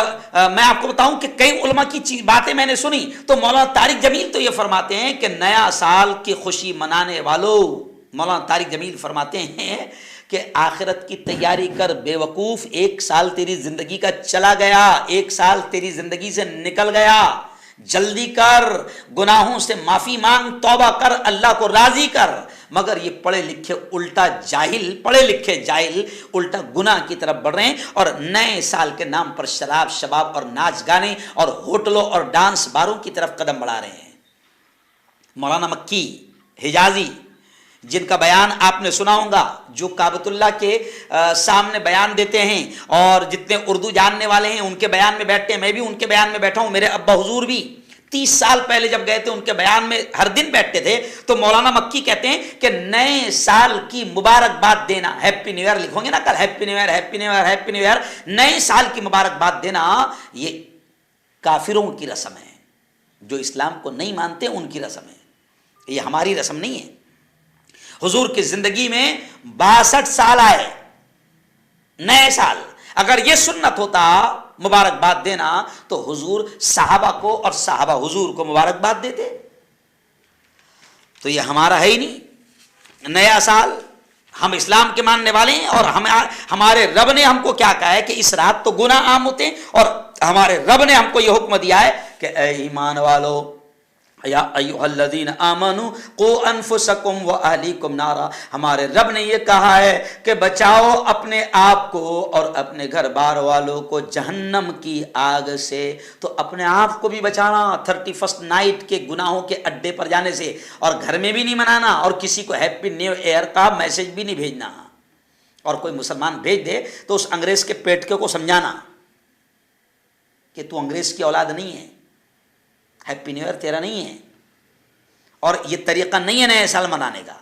میں آپ کو بتاؤں کہ کئی علماء کی باتیں میں نے سنی تو مولانا طارق جمیل تو یہ فرماتے ہیں کہ نیا سال کی خوشی منانے والوں، مولانا طارق جمیل فرماتے ہیں کہ آخرت کی تیاری کر بے وقوف، 1 سال تیری زندگی کا چلا گیا، 1 سال تیری زندگی سے نکل گیا، جلدی کر، گناہوں سے معافی مانگ، توبہ کر، اللہ کو راضی کر۔ مگر یہ پڑھے لکھے الٹا جاہل، پڑھے لکھے جاہل الٹا گناہ کی طرف بڑھ رہے ہیں اور نئے سال کے نام پر شراب شباب اور ناچ گانے اور ہوٹلوں اور ڈانس باروں کی طرف قدم بڑھا رہے ہیں۔ مولانا مکی حجازی جن کا بیان آپ نے سنا ہوگا، جو کعبۃ اللہ کے سامنے بیان دیتے ہیں اور جتنے اردو جاننے والے ہیں ان کے بیان میں بیٹھتے ہیں، میں بھی ان کے بیان میں بیٹھا ہوں، میرے ابا حضور بھی 30 سال پہلے جب گئے تھے ان کے بیان میں ہر دن بیٹھتے تھے، تو مولانا مکی کہتے ہیں کہ نئے سال کی مبارکباد دینا، ہیپی نیو ایئر لکھو گے نا کل، happy new year happy new year happy new year, نئے سال کی مبارکباد دینا یہ کافروں کی رسم ہے، جو اسلام کو نہیں مانتے ان کی رسم ہے، یہ ہماری رسم نہیں ہے۔ حضور کی زندگی میں 62 سال آئے، نئے سال، اگر یہ سنت ہوتا مبارکباد دینا تو حضور صحابہ کو اور صحابہ حضور کو مبارکباد دیتے، تو یہ ہمارا ہے ہی نہیں نیا سال۔ ہم اسلام کے ماننے والے ہیں اور ہمارے رب نے ہم کو کیا کہا ہے کہ اس رات تو گناہ عام ہوتے ہیں، اور ہمارے رب نے ہم کو یہ حکم دیا ہے کہ اے ایمان والو، یا ایھا الذین آمنوا قوا انفسکم واہلیکم نارا، ہمارے رب نے یہ کہا ہے کہ بچاؤ اپنے آپ کو اور اپنے گھر بار والوں کو جہنم کی آگ سے۔ تو اپنے آپ کو بھی بچانا 31 نائٹ کے گناہوں کے اڈے پر جانے سے، اور گھر میں بھی نہیں منانا، اور کسی کو ہیپی نیو ایئر کا میسج بھی نہیں بھیجنا، اور کوئی مسلمان بھیج دے تو اس انگریز کے پیٹکے کو سمجھانا کہ تو انگریز کی اولاد نہیں ہے، ہیپی نیو ایئر تیرا نہیں ہے، اور یہ طریقہ نہیں ہے نئے سال منانے کا۔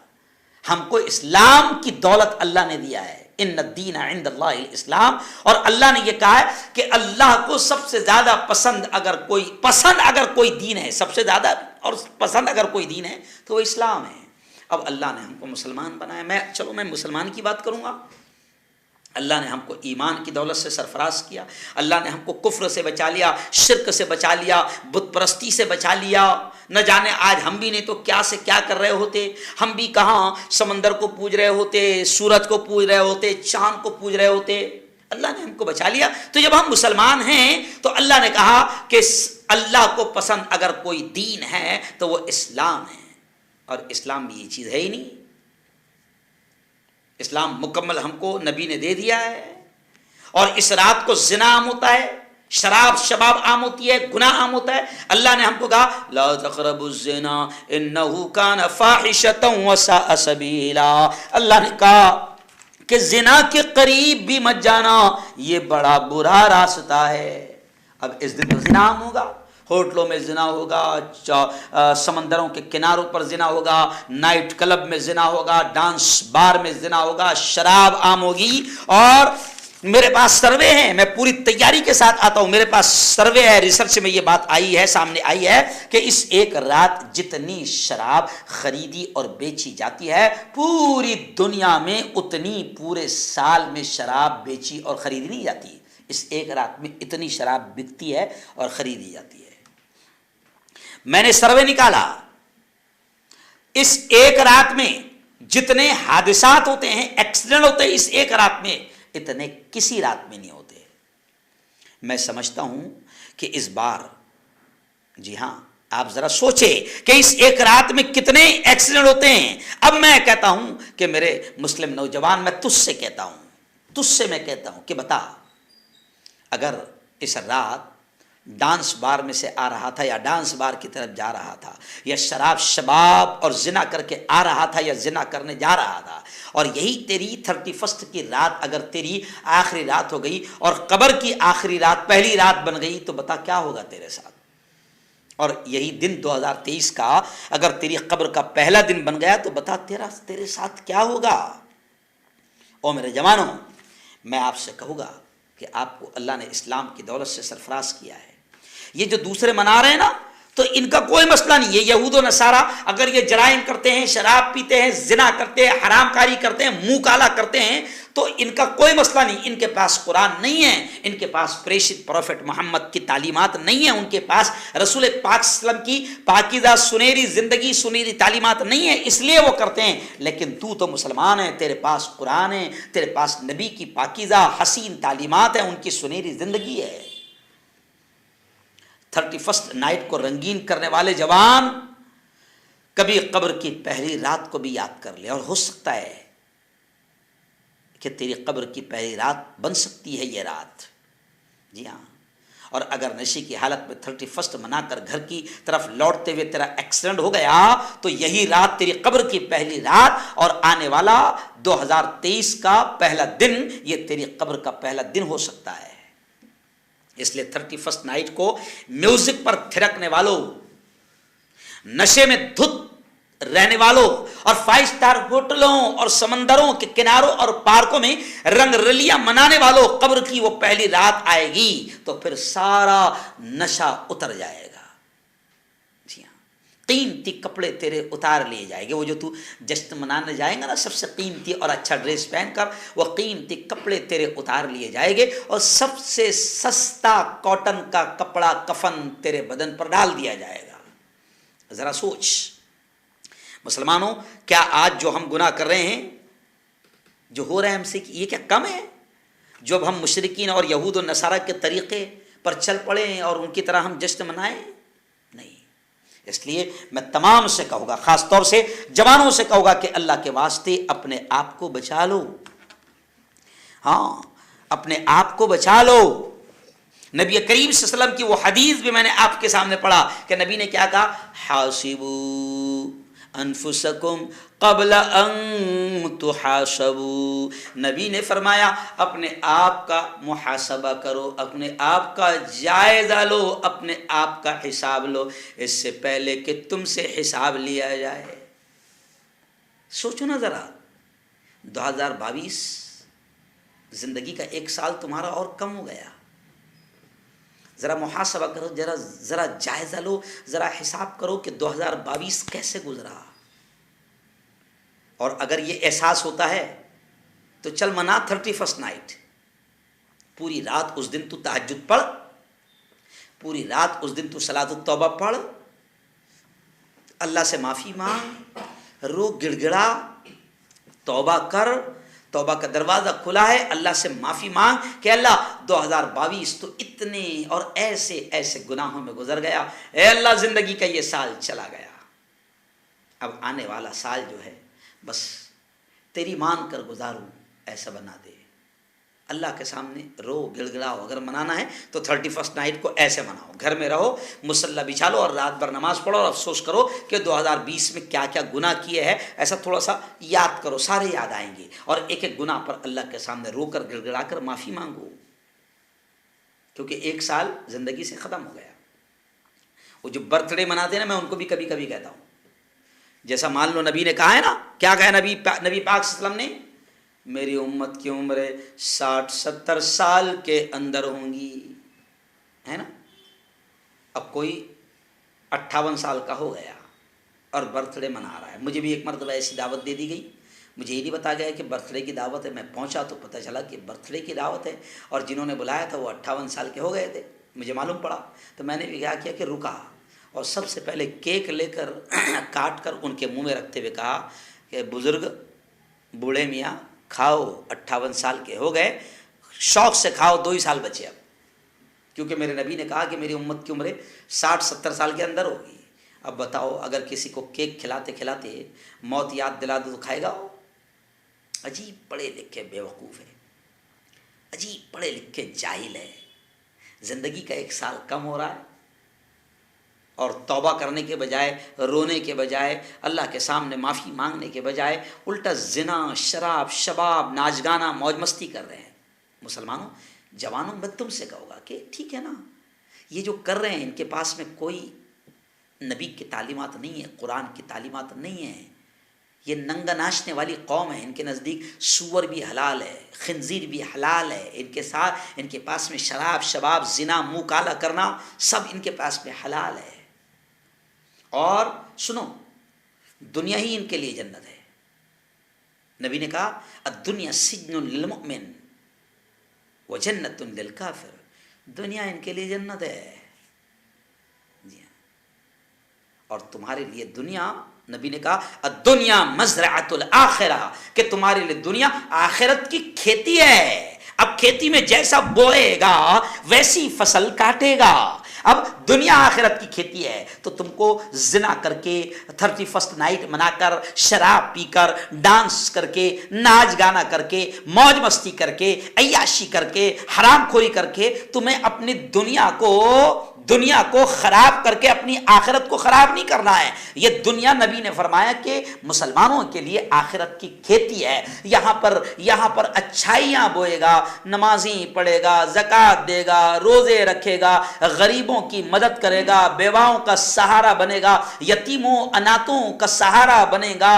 ہم کو اسلام کی دولت اللہ نے دیا ہے، ان الدین عند اللہ الاسلام، اور اللہ نے یہ کہا ہے کہ اللہ کو سب سے زیادہ پسند اگر کوئی دین ہے، سب سے زیادہ اور پسند اگر کوئی دین ہے تو وہ اسلام ہے۔ اب اللہ نے ہم کو مسلمان بنایا، میں مسلمان کی بات کروں گا۔ اللہ نے ہم کو ایمان کی دولت سے سرفراز کیا، اللہ نے ہم کو کفر سے بچا لیا، شرک سے بچا لیا، بت پرستی سے بچا لیا۔ نہ جانے آج ہم بھی نہیں تو کیا سے کیا کر رہے ہوتے، ہم بھی کہاں سمندر کو پوج رہے ہوتے، سورج کو پوج رہے ہوتے، چاند کو پوج رہے ہوتے۔ اللہ نے ہم کو بچا لیا، تو جب ہم مسلمان ہیں تو اللہ نے کہا کہ اللہ کو پسند اگر کوئی دین ہے تو وہ اسلام ہے، اور اسلام بھی یہ چیز ہے ہی نہیں۔ اسلام مکمل ہم کو نبی نے دے دیا ہے، اور اس رات کو زنا عام ہوتا ہے، شراب شباب عام ہوتی ہے، گناہ عام ہوتا ہے۔ اللہ نے ہم کو کہا لا تقربوا الزنا انه كان فاحشة وساء سبيلا، اللہ نے کہا کہ زنا کے قریب بھی مت جانا، یہ بڑا برا راستہ ہے۔ اب اس دن تو زنا عام ہوگا، ہوٹلوں میں زنا ہوگا، سمندروں کے کناروں پر زنا ہوگا، نائٹ کلب میں زنا ہوگا، ڈانس بار میں زنا ہوگا، شراب عام ہوگی۔ اور میرے پاس سروے ہیں، میں پوری تیاری کے ساتھ آتا ہوں، میرے پاس سروے ہے، ریسرچ میں یہ بات آئی ہے، سامنے آئی ہے کہ اس ایک رات جتنی شراب خریدی اور بیچی جاتی ہے پوری دنیا میں اتنی پورے سال میں شراب بیچی اور خریدی نہیں جاتی، اس ایک رات میں اتنی شراب بکتی ہے اور خریدی جاتی ہے۔ میں نے سروے نکالا، اس ایک رات میں جتنے حادثات ہوتے ہیں، ایکسیڈنٹ ہوتے ہیں، اس ایک رات میں اتنے کسی رات میں نہیں ہوتے۔ میں سمجھتا ہوں کہ اس بار، جی ہاں، آپ ذرا سوچیں کہ اس ایک رات میں کتنے ایکسیڈنٹ ہوتے ہیں۔ اب میں کہتا ہوں کہ میرے مسلم نوجوان، میں تجھ سے کہتا ہوں کہ بتا، اگر اس رات ڈانس بار میں سے آ رہا تھا یا ڈانس بار کی طرف جا رہا تھا، یا شراب شباب اور زنا کر کے آ رہا تھا یا زنا کرنے جا رہا تھا، اور یہی تیری 31 کی رات اگر تیری آخری رات ہو گئی اور قبر کی آخری رات پہلی رات بن گئی، تو بتا کیا ہوگا تیرے ساتھ۔ اور یہی دن 2023 کا اگر تیری قبر کا پہلا دن بن گیا تو بتا تیرے ساتھ کیا ہوگا۔ اور میرے جوانوں، میں آپ سے کہوں گا کہ آپ کو اللہ نے اسلام کی دولت سے سرفراز کیا ہے۔ یہ جو دوسرے منا رہے ہیں نا، تو ان کا کوئی مسئلہ نہیں. یہ یہود و نصارہ اگر یہ جرائم کرتے ہیں، شراب پیتے ہیں، زنا کرتے ہیں، حرام کاری کرتے ہیں، منہ کالا کرتے ہیں، تو ان کا کوئی مسئلہ نہیں. ان کے پاس قرآن نہیں ہے، ان کے پاس پریشت پروفٹ محمد کی تعلیمات نہیں ہیں، ان کے پاس رسول پاک صلی اللہ علیہ وسلم کی پاکیزہ سنہری زندگی، سنہری تعلیمات نہیں ہیں، اس لیے وہ کرتے ہیں. لیکن تو مسلمان ہے، تیرے پاس قرآن ہے، تیرے پاس نبی کی پاکیزہ حسین تعلیمات ہیں، ان کی سنہری زندگی ہے. 31 نائٹ کو رنگین کرنے والے جوان کبھی قبر کی پہلی رات کو بھی یاد کر لے، اور ہو سکتا ہے کہ تیری قبر کی پہلی رات بن سکتی ہے یہ رات. جی ہاں. اور اگر نشے کی حالت میں 31 منا کر گھر کی طرف لوٹتے ہوئے تیرا ایکسیڈنٹ ہو گیا تو یہی رات تیری قبر کی پہلی رات، اور آنے والا 2023 کا پہلا دن یہ تیری قبر کا پہلا دن ہو سکتا ہے. اس لیے 31 نائٹ کو میوزک پر تھرکنے والوں، نشے میں دھت رہنے والوں، اور 5 اسٹار ہوٹلوں اور سمندروں کے کناروں اور پارکوں میں رنگ رلیاں منانے والوں، قبر کی وہ پہلی رات آئے گی تو پھر سارا نشہ اتر جائے گا. جی ہاں. قیمتی کپڑے تیرے اتار لیے جائیں گے. وہ جو تو جشن منانے جائے گا نا سب سے قیمتی اور اچھا ڈریس پہن کر، وہ قیمتی کپڑے تیرے اتار لیے جائیں گے، اور سب سے سستا کاٹن کا کپڑا کفن تیرے بدن پر ڈال دیا جائے گا. ذرا سوچ مسلمانوں، کیا آج جو ہم گناہ کر رہے ہیں، جو ہو رہے ہیں ہم سے، یہ کیا کم ہے؟ جب ہم مشرکین اور یہود و نصارہ کے طریقے پر چل پڑے اور ان کی طرح ہم جشن منائیں؟ نہیں. اس لیے میں تمام سے کہوں گا، خاص طور سے جوانوں سے کہوں گا کہ اللہ کے واسطے اپنے آپ کو بچا لو. ہاں، اپنے آپ کو بچا لو. نبی کریم صلی اللہ علیہ وسلم کی وہ حدیث بھی میں نے آپ کے سامنے پڑھا کہ نبی نے کیا کہا؟ حاسبوا انفسکم قبل ان تحاسبوا. نبی نے فرمایا اپنے آپ کا محاسبہ کرو، اپنے آپ کا جائزہ لو، اپنے آپ کا حساب لو، اس سے پہلے کہ تم سے حساب لیا جائے. سوچو نا ذرا، 2022 زندگی کا 1 سال تمہارا اور کم ہو گیا. ذرا محاسبہ کرو، ذرا جائزہ لو، ذرا حساب کرو کہ 2022 کیسے گزرا. اور اگر یہ احساس ہوتا ہے تو چل منا 31 نائٹ. پوری رات اس دن تو تہجد پڑھ، پوری رات اس دن تو صلاۃ التوبہ پڑھ، اللہ سے معافی مانگ، رو گڑ گڑا، توبہ کر. توبہ کا دروازہ کھلا ہے، اللہ سے معافی مانگ کہ اللہ 2022 تو اتنے اور ایسے ایسے گناہوں میں گزر گیا، اے اللہ زندگی کا یہ سال چلا گیا، اب آنے والا سال جو ہے بس تیری مان کر گزاروں، ایسا بنا دے. اللہ کے سامنے رو گڑ گڑاؤ. اگر منانا ہے تو 31 نائٹ کو ایسے مناؤ، گھر میں رہو، مصلی بچھا لو اور رات بھر نماز پڑھو اور افسوس کرو کہ 2020 میں کیا کیا گناہ کیے ہیں. ایسا تھوڑا سا یاد کرو، سارے یاد آئیں گے، اور ایک ایک گناہ پر اللہ کے سامنے رو کر گڑ گڑا کر معافی مانگو، کیونکہ 1 سال زندگی سے ختم ہو گیا. وہ جو برتھ ڈے مناتے ہیں نا، میں ان کو بھی کبھی کبھی کہتا ہوں، جیسا مان لو نبی نے کہا ہے نا، کیا کہا نبی پاک صلی اللہ علیہ وسلم نے؟ میری امت کی عمریں 60-70 سال کے اندر ہوں گی، ہے نا. اب کوئی 58 سال کا ہو گیا اور برتھ ڈے منا رہا ہے. مجھے بھی ایک مرتبہ ایسی دعوت دے دی گئی، مجھے یہ نہیں بتا گیا کہ برتھ ڈے کی دعوت ہے. میں پہنچا تو پتہ چلا کہ برتھ ڈے کی دعوت ہے، اور جنہوں نے بلایا تھا وہ 58 سال کے ہو گئے تھے. مجھے معلوم پڑا تو میں نے بھی کیا کہ رکا، اور سب سے پہلے کیک لے کر کاٹ کر ان کے منہ میں رکھتے ہوئے کہا کہ بزرگ بوڑھے میاں کھاؤ، 58 سال کے ہو گئے، شوق سے کھاؤ، 2 ہی سال بچے اب، کیونکہ میرے نبی نے کہا کہ میری امت کی عمریں 60-70 سال کے اندر ہوگی. اب بتاؤ، اگر کسی کو کیک کھلاتے کھلاتے موت یاد دلا دو تو کھائے گا وہ؟ عجیب پڑھے لکھے بیوقوف ہے، عجیب پڑھے لکھے جاہل ہے. زندگی کا 1 سال کم ہو رہا ہے، اور توبہ کرنے کے بجائے، رونے کے بجائے، اللہ کے سامنے معافی مانگنے کے بجائے الٹا زنا، شراب، شباب، ناچ گانا، موج مستی کر رہے ہیں. مسلمانوں، جوانوں، میں تم سے کہوں گا کہ ٹھیک ہے نا، یہ جو کر رہے ہیں ان کے پاس میں کوئی نبی کی تعلیمات نہیں ہے، قرآن کی تعلیمات نہیں ہے. یہ ننگا ناچنے والی قوم ہے، ان کے نزدیک سور بھی حلال ہے، خنزیر بھی حلال ہے، ان کے پاس میں شراب، شباب، زنا، منہ کالا کرنا سب ان کے پاس میں حلال ہے. اور سنو دنیا ہی ان کے لیے جنت ہے. نبی نے کہا الدنیا سجن للمؤمن وجنت للکافر. دنیا ان کے لیے جنت ہے. جی ہاں. اور تمہارے لیے دنیا، نبی نے کہا الدنیا مزرعۃ الآخرہ، کہ تمہارے لیے دنیا آخرت کی کھیتی ہے. اب کھیتی میں جیسا بوئے گا ویسی فصل کاٹے گا. اب دنیا آخرت کی کھیتی ہے تو تم کو زنا کر کے 31 نائٹ منا کر، شراب پی کر، ڈانس کر کے، ناچ گانا کر کے، موج مستی کر کے، عیاشی کر کے، حرام خوری کر کے تمہیں اپنی دنیا کو خراب کر کے اپنی آخرت کو خراب نہیں کرنا ہے. یہ دنیا نبی نے فرمایا کہ مسلمانوں کے لیے آخرت کی کھیتی ہے. یہاں پر اچھائیاں بوئے گا، نمازیں پڑھے گا، زکوٰۃ دے گا، روزے رکھے گا، غریبوں کی مدد کرے گا، بیواؤں کا سہارا بنے گا، یتیموں اناتوں کا سہارا بنے گا،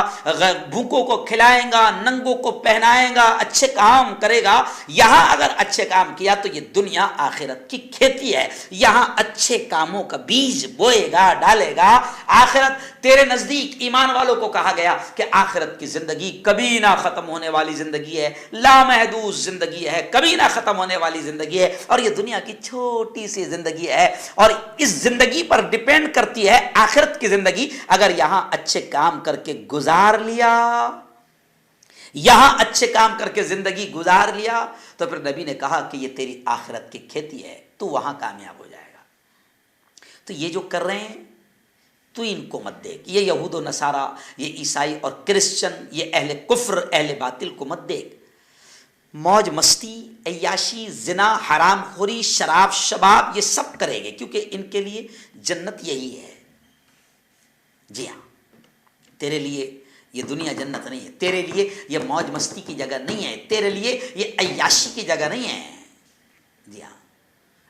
بھوکوں کو کھلائیں گا، ننگوں کو پہنائیں گا، اچھے کام کرے گا. یہاں اگر اچھے کام کیا تو یہ دنیا آخرت کی کھیتی ہے. یہاں اچھے کاموں کا بیج بوئے گا، ڈالے گا. آخرت تیرے نزدیک ایمان والوں کو کہا گیا کہ آخرت کی زندگی کبھی نہ ختم ہونے والی زندگی ہے، لامحدود زندگی ہے، کبھی نہ ختم ہونے والی زندگی ہے. اور یہ دنیا کی چھوٹی سی زندگی ہے اور اس زندگی پر ڈیپینڈ کرتی ہے آخرت کی زندگی. اگر یہاں اچھے کام کر کے گزار لیا، یہاں اچھے کام کر کے زندگی گزار لیا تو پھر نبی نے کہا کہ یہ تیری آخرت کی کھیتی ہے، تو وہاں کامیاب ہو جائے گا. تو یہ جو کر رہے ہیں تو ان کو مت دیکھ. یہ یہود و نصارہ، یہ عیسائی اور کرسچن، یہ اہل کفر، اہل باطل کو مت دیکھ. موج مستی، عیاشی، زنا، حرام خوری، شراب شباب، یہ سب کریں گے کیونکہ ان کے لیے جنت یہی ہے. جی ہاں، تیرے لیے یہ دنیا جنت نہیں ہے، تیرے لیے یہ موج مستی کی جگہ نہیں ہے، تیرے لیے یہ عیاشی کی جگہ نہیں ہے. جی ہاں،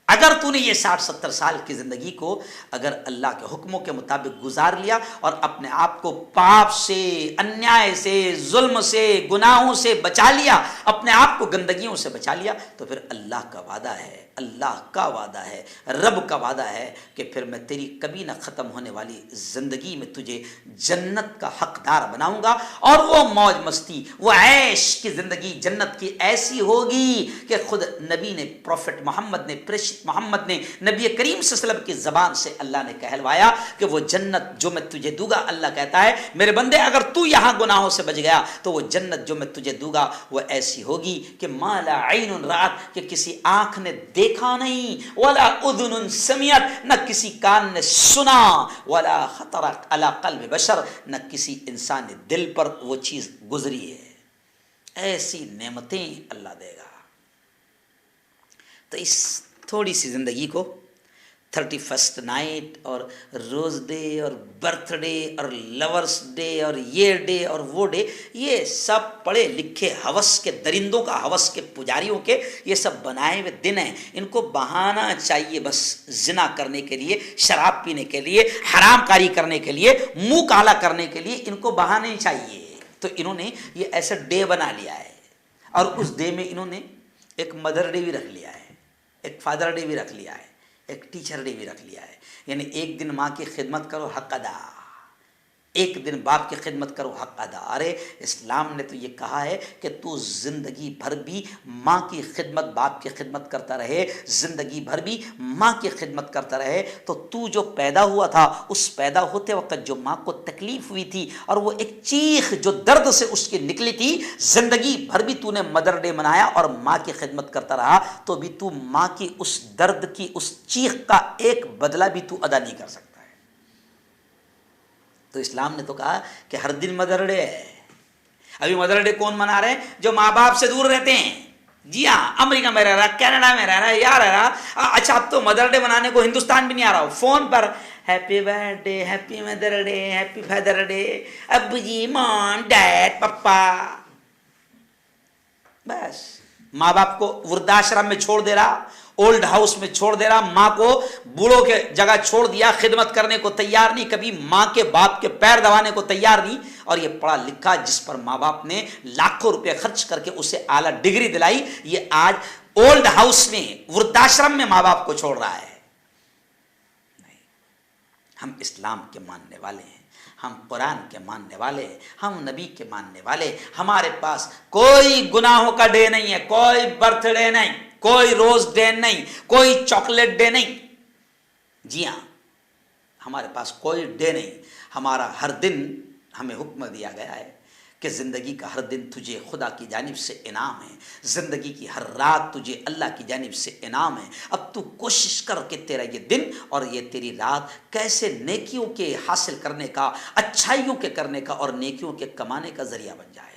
اگر تو نے یہ 60-70 سال کی زندگی کو اگر اللہ کے حکموں کے مطابق گزار لیا اور اپنے آپ کو پاپ سے، انیائے سے، ظلم سے، گناہوں سے بچا لیا، اپنے آپ کو گندگیوں سے بچا لیا، تو پھر اللہ کا وعدہ ہے، اللہ کا وعدہ ہے، رب کا وعدہ ہے کہ پھر میں تیری کبھی نہ ختم ہونے والی زندگی میں تجھے جنت کا حقدار بناؤں گا. اور وہ موج مستی، وہ عیش کی زندگی جنت کی ایسی ہوگی کہ خود نبی نے، پروفٹ محمد نے، محمد نے، نبی کریم صلی اللہ علیہ وسلم کی زبان سے اللہ نے کہلوایا کہ وہ جنت جو میں تجھے دوں گا، اللہ کہتا ہے میرے بندے اگر تو یہاں گناہوں سے بچ گیا تو وہ جنت جو میں تجھے دوں گا وہ ایسی ہوگی کہ ما لا عین رات، کہ کسی آنکھ نے دیکھا نہیں، ولا اذن سمعت، نہ کسی کان نے سنا، ولا خطر علی قلب بشر، نہ کسی انسان دل پر وہ چیز گزری ہے. ایسی نعمتیں اللہ دے گا. تو اس تھوڑی سی زندگی کو 31 نائٹ اور روز ڈے اور برتھ ڈے اور لورس ڈے اور یہ ڈے اور وہ ڈے، یہ سب پڑھے لکھے ہوس کے درندوں کا، ہوس کے پجاریوں کے یہ سب بنائے ہوئے دن ہیں. ان کو بہانہ چاہیے بس زنا کرنے کے لیے، شراب پینے کے لیے، حرام کاری کرنے کے لیے، منہ کالا کرنے کے لیے ان کو بہانے چاہیے. تو انہوں نے یہ ایسا ڈے بنا لیا ہے اور اس ڈے میں انہوں نے ایک مدر ڈے بھی رکھ لیا ہے، ایک فادر ڈے بھی رکھ لیا ہے، ایک ٹیچر ڈے بھی رکھ لیا ہے. یعنی ایک دن ماں کی خدمت کرو، حق ادا، ایک دن باپ کی خدمت کرو، حق ادا. ارے اسلام نے تو یہ کہا ہے کہ تو زندگی بھر بھی ماں کی خدمت، باپ کی خدمت کرتا رہے، زندگی بھر بھی ماں کی خدمت کرتا رہے. تو جو پیدا ہوا تھا، اس پیدا ہوتے وقت جو ماں کو تکلیف ہوئی تھی اور وہ ایک چیخ جو درد سے اس کی نکلی تھی، زندگی بھر بھی تو نے مدر ڈے منایا اور ماں کی خدمت کرتا رہا، تو بھی تو ماں کی اس درد کی، اس چیخ کا ایک بدلہ بھی تو ادا نہیں کر سکتا. تو اسلام نے تو کہا کہ ہر دن مدر ڈے ہے. ابھی مدر ڈے کون منا رہے ہیں؟ جو ماں باپ سے دور رہتے ہیں. جی ہاں، امریکہ میں رہ رہا، کینیڈا میں رہ رہا، یہاں رہ رہا. اچھا اب تو مدر ڈے منانے کو ہندوستان بھی نہیں آ رہا ہو، فون پر happy birthday, happy mother day, happy father day, ابو جی، مام، ڈیڈ، پپا. بس ماں باپ کو وردھاشرم میں چھوڑ دے رہا، اولڈ ہاؤس میں چھوڑ دے رہا، ماں کو بوڑھوں کے جگہ چھوڑ دیا، خدمت کرنے کو تیار نہیں، کبھی ماں کے باپ کے پیر دبانے کو تیار نہیں. اور یہ پڑھا لکھا جس پر ماں باپ نے لاکھوں روپے خرچ کر کے اسے اعلیٰ ڈگری دلائی، یہ آج اولڈ ہاؤس میں، وردھاشرم میں ماں باپ کو چھوڑ رہا ہے. ہم اسلام کے ماننے والے ہیں، ہم قرآن کے ماننے والے ہیں، ہم نبی کے ماننے والے ہیں۔ ہمارے پاس کوئی گناہوں کا ڈے نہیں ہے، کوئی برتھ ڈے نہیں، کوئی روز ڈے نہیں، کوئی چاکلیٹ ڈے نہیں۔ جی ہاں، ہمارے پاس کوئی ڈے نہیں۔ ہمارا ہر دن ہمیں حکم دیا گیا ہے کہ زندگی کا ہر دن تجھے خدا کی جانب سے انعام ہے، زندگی کی ہر رات تجھے اللہ کی جانب سے انعام ہے۔ اب تو کوشش کر کہ تیرا یہ دن اور یہ تیری رات کیسے نیکیوں کے حاصل کرنے کا، اچھائیوں کے کرنے کا اور نیکیوں کے کمانے کا ذریعہ بن جائے۔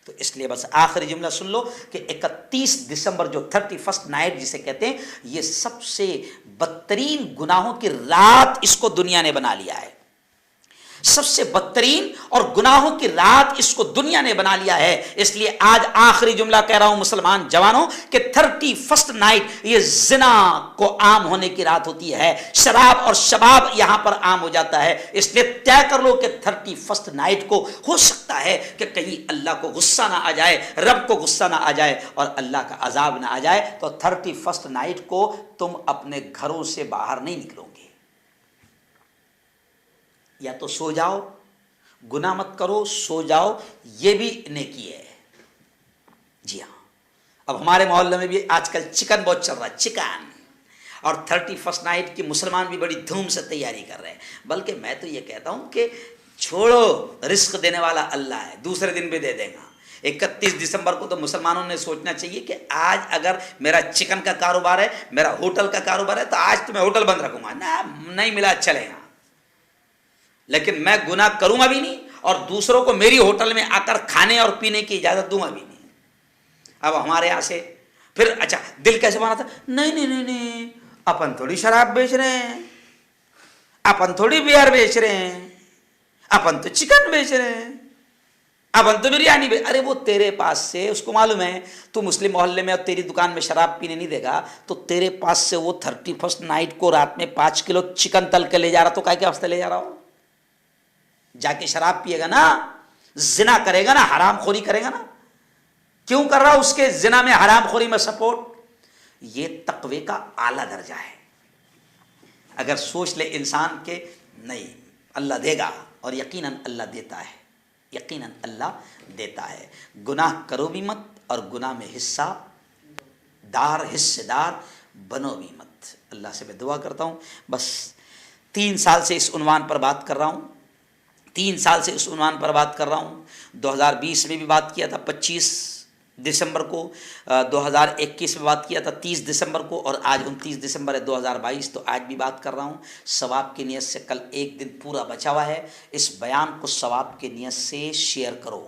تو اس لیے بس آخری جملہ سن لو کہ 31 دسمبر جو 31 نائٹ جسے کہتے ہیں، یہ سب سے بدترین گناہوں کی رات اس کو دنیا نے بنا لیا ہے، سب سے بدترین اور گناہوں کی رات اس کو دنیا نے بنا لیا ہے۔ اس لیے آج آخری جملہ کہہ رہا ہوں مسلمان جوانوں کہ 31 نائٹ یہ زنا کو عام ہونے کی رات ہوتی ہے، شراب اور شباب یہاں پر عام ہو جاتا ہے۔ اس لیے طے کر لو کہ 31 نائٹ کو ہو سکتا ہے کہ کہیں اللہ کو غصہ نہ آ جائے، رب کو غصہ نہ آ جائے اور اللہ کا عذاب نہ آ جائے، تو 31 نائٹ کو تم اپنے گھروں سے باہر نہیں نکلو گے، یا تو سو جاؤ، گناہ مت کرو، سو جاؤ، یہ بھی نیکی ہے۔ جی ہاں، اب ہمارے محلے میں بھی آج کل چکن بہت چل رہا ہے، چکن، اور 31 نائٹ کی مسلمان بھی بڑی دھوم سے تیاری کر رہے ہیں۔ بلکہ میں تو یہ کہتا ہوں کہ چھوڑو، رزق دینے والا اللہ ہے، دوسرے دن بھی دے دے گا۔ 31 دسمبر کو تو مسلمانوں نے سوچنا چاہیے کہ آج اگر میرا چکن کا کاروبار ہے، میرا ہوٹل کا کاروبار ہے، تو آج تو میں ہوٹل بند رکھوں گا، نہیں ملا چلے گا، لیکن میں گناہ کروں گا بھی نہیں اور دوسروں کو میری ہوٹل میں آ کر کھانے اور پینے کی اجازت دوں گا بھی نہیں۔ اب ہمارے یہاں سے پھر اچھا دل کیسے بنا تھا، نہیں اپن تھوڑی شراب بیچ رہے ہیں، اپن تھوڑی بیئر بیچ رہے ہیں، اپن تو چکن بیچ رہے ہیں، اپن تو بریانی بیچ، ارے وہ تیرے پاس سے، اس کو معلوم ہے تو مسلم محلے میں اور تیری دکان میں شراب پینے نہیں دے گا، تو تیرے پاس سے وہ 31 نائٹ کو رات میں 5 کلو چکن تل کے لے جا رہا، تو کیا واسطے لے جا رہا ہو؟ جا کے شراب پیے گا نا، زنا کرے گا نا، حرام خوری کرے گا نا، کیوں کر رہا اس کے زنا میں، حرام خوری میں سپورٹ؟ یہ تقوی کا اعلیٰ درجہ ہے۔ اگر سوچ لے انسان کے نہیں اللہ دے گا، اور یقیناً اللہ دیتا ہے، یقیناً اللہ دیتا ہے۔ گناہ کرو بھی مت اور گناہ میں حصہ دار بنو بھی مت۔ اللہ سے میں دعا کرتا ہوں، بس 3 سال سے اس عنوان پر بات کر رہا ہوں، 3 سال سے اس عنوان پر بات کر رہا ہوں۔ 2020 میں بھی بات کیا تھا 25 دسمبر کو، 2021 میں بات کیا تھا 30 دسمبر کو، اور آج 29 دسمبر ہے 2022، تو آج بھی بات کر رہا ہوں۔ ثواب کی نیت سے کل ایک دن پورا بچا ہوا ہے، اس بیان کو ثواب کی نیت سے شیئر کرو،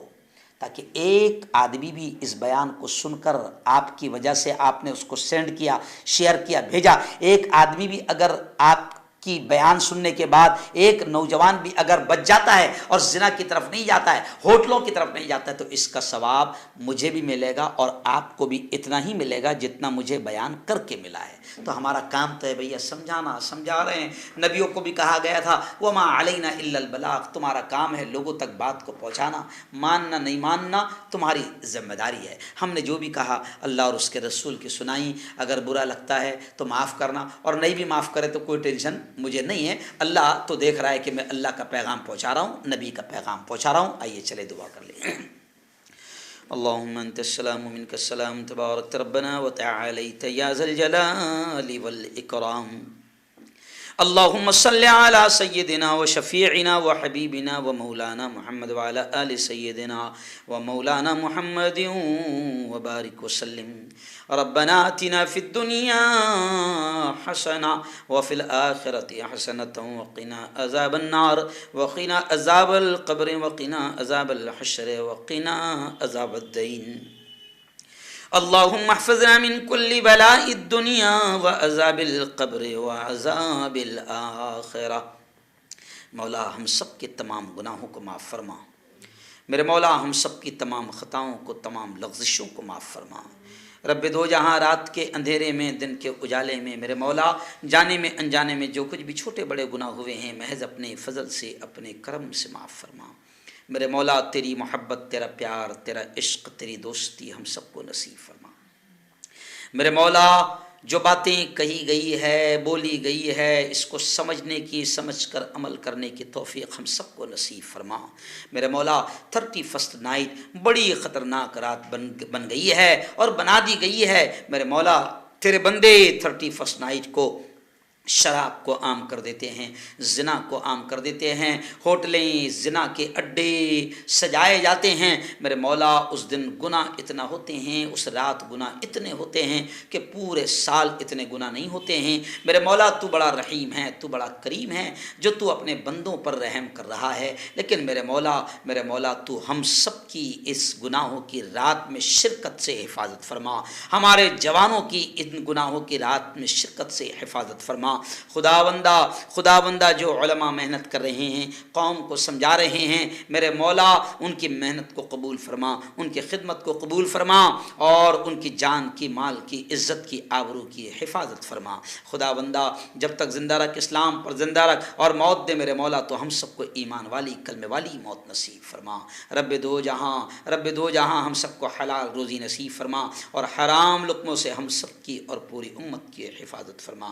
تاکہ ایک آدمی بھی اس بیان کو سن کر، آپ کی وجہ سے آپ نے اس کو سینڈ کیا، شیئر کیا، بھیجا، ایک آدمی بھی اگر آپ کی بیان سننے کے بعد ایک نوجوان بھی اگر بچ جاتا ہے اور زنا کی طرف نہیں جاتا ہے، ہوٹلوں کی طرف نہیں جاتا ہے، تو اس کا ثواب مجھے بھی ملے گا اور آپ کو بھی اتنا ہی ملے گا جتنا مجھے بیان کر کے ملا ہے۔ تو ہمارا کام تو ہے بھیا سمجھانا، سمجھا رہے ہیں، نبیوں کو بھی کہا گیا تھا وما علینا الا البلاغ، تمہارا کام ہے لوگوں تک بات کو پہنچانا، ماننا نہیں ماننا تمہاری ذمہ داری ہے۔ ہم نے جو بھی کہا اللہ اور اس کے رسول کی سنائی، اگر برا لگتا ہے تو معاف کرنا، اور نہیں بھی معاف کرے تو کوئی ٹینشن مجھے نہیں ہے، اللہ تو دیکھ رہا ہے کہ میں اللہ کا پیغام پہنچا رہا ہوں، نبی کا پیغام پہنچا رہا ہوں۔ آئیے چلے دعا کر لیں۔ اللهم انت السلام ومنك السلام، تبارك ربنا وتعاليت يا ذا الجلال والاكرام۔ اللهم صل على سيدنا وشفيعنا وحبيبنا ومولانا محمد وعلى آل سيدنا ومولانا محمد وبارك وسلم۔ ربنا آتنا في الدنيا حسنة وفي الآخرة حسنة وقنا عذاب النار وقنا عذاب القبر وقنا عذاب الحشر وقنا عذاب الدين۔ اللهم احفظنا من كل بلاء الدنيا وعذاب القبر وعذاب الآخرة۔ مولا ہم سب کے تمام گناہوں کو معاف فرما، میرے مولا ہم سب کی تمام خطاؤں کو، تمام لغزشوں کو معاف فرما۔ رب دو جہاں رات کے اندھیرے میں، دن کے اجالے میں، میرے مولا جانے میں انجانے میں جو کچھ بھی چھوٹے بڑے گناہ ہوئے ہیں، محض اپنے فضل سے، اپنے کرم سے معاف فرما۔ میرے مولا تیری محبت، تیرا پیار، تیرا عشق، تیری دوستی ہم سب کو نصیب فرما۔ میرے مولا جو باتیں کہی گئی ہے بولی گئی ہے اس کو سمجھنے کی سمجھ کر عمل کرنے کی توفیق ہم سب کو نصیب فرما میرے مولا 31 نائٹ بڑی خطرناک رات بن گئی ہے اور بنا دی گئی ہے میرے مولا تیرے بندے 31 نائٹ کو شراب کو عام کر دیتے ہیں زنا کو عام کر دیتے ہیں ہوٹلیں زنا کے اڈے سجائے جاتے ہیں میرے مولا اس دن گناہ اتنا ہوتے ہیں اس رات گناہ اتنے ہوتے ہیں کہ پورے سال اتنے گناہ نہیں ہوتے ہیں میرے مولا تو بڑا رحیم ہے تو بڑا کریم ہے جو تو اپنے بندوں پر رحم کر رہا ہے لیکن میرے مولا تو ہم سب کی اس گناہوں کی رات میں شرکت سے حفاظت فرما ہمارے جوانوں کی ان گناہوں کی رات میں شرکت سے حفاظت فرما خداوندہ جو علماء محنت کر رہے ہیں قوم کو سمجھا رہے ہیں میرے مولا ان کی محنت کو قبول فرما ان کی خدمت کو قبول فرما اور ان کی جان کی مال کی عزت کی آبرو کی حفاظت فرما خداوندہ جب تک زندہ رکھ اسلام پر زندہ رکھ اور موت دے میرے مولا تو ہم سب کو ایمان والی کلمے والی موت نصیب فرما رب دو جہاں ہم سب کو حلال روزی نصیب فرما اور حرام لقموں سے ہم سب کی اور پوری امت کی حفاظت فرما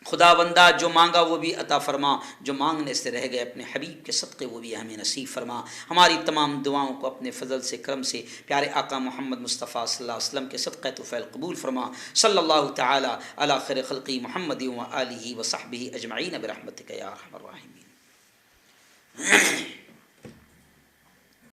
خداوندہ جو مانگا وہ بھی عطا فرما جو مانگنے سے رہ گئے اپنے حبیب کے صدقے وہ بھی ہمیں نصیب فرما ہماری تمام دعاؤں کو اپنے فضل سے کرم سے پیارے آقا محمد مصطفیٰ صلی اللہ علیہ وسلم کے صدقے طفیل قبول فرما صلی اللہ تعالی علی خیر خلقی محمد و آلہ و صحبہ اجمعین برحمتک یا ارحم الراحمین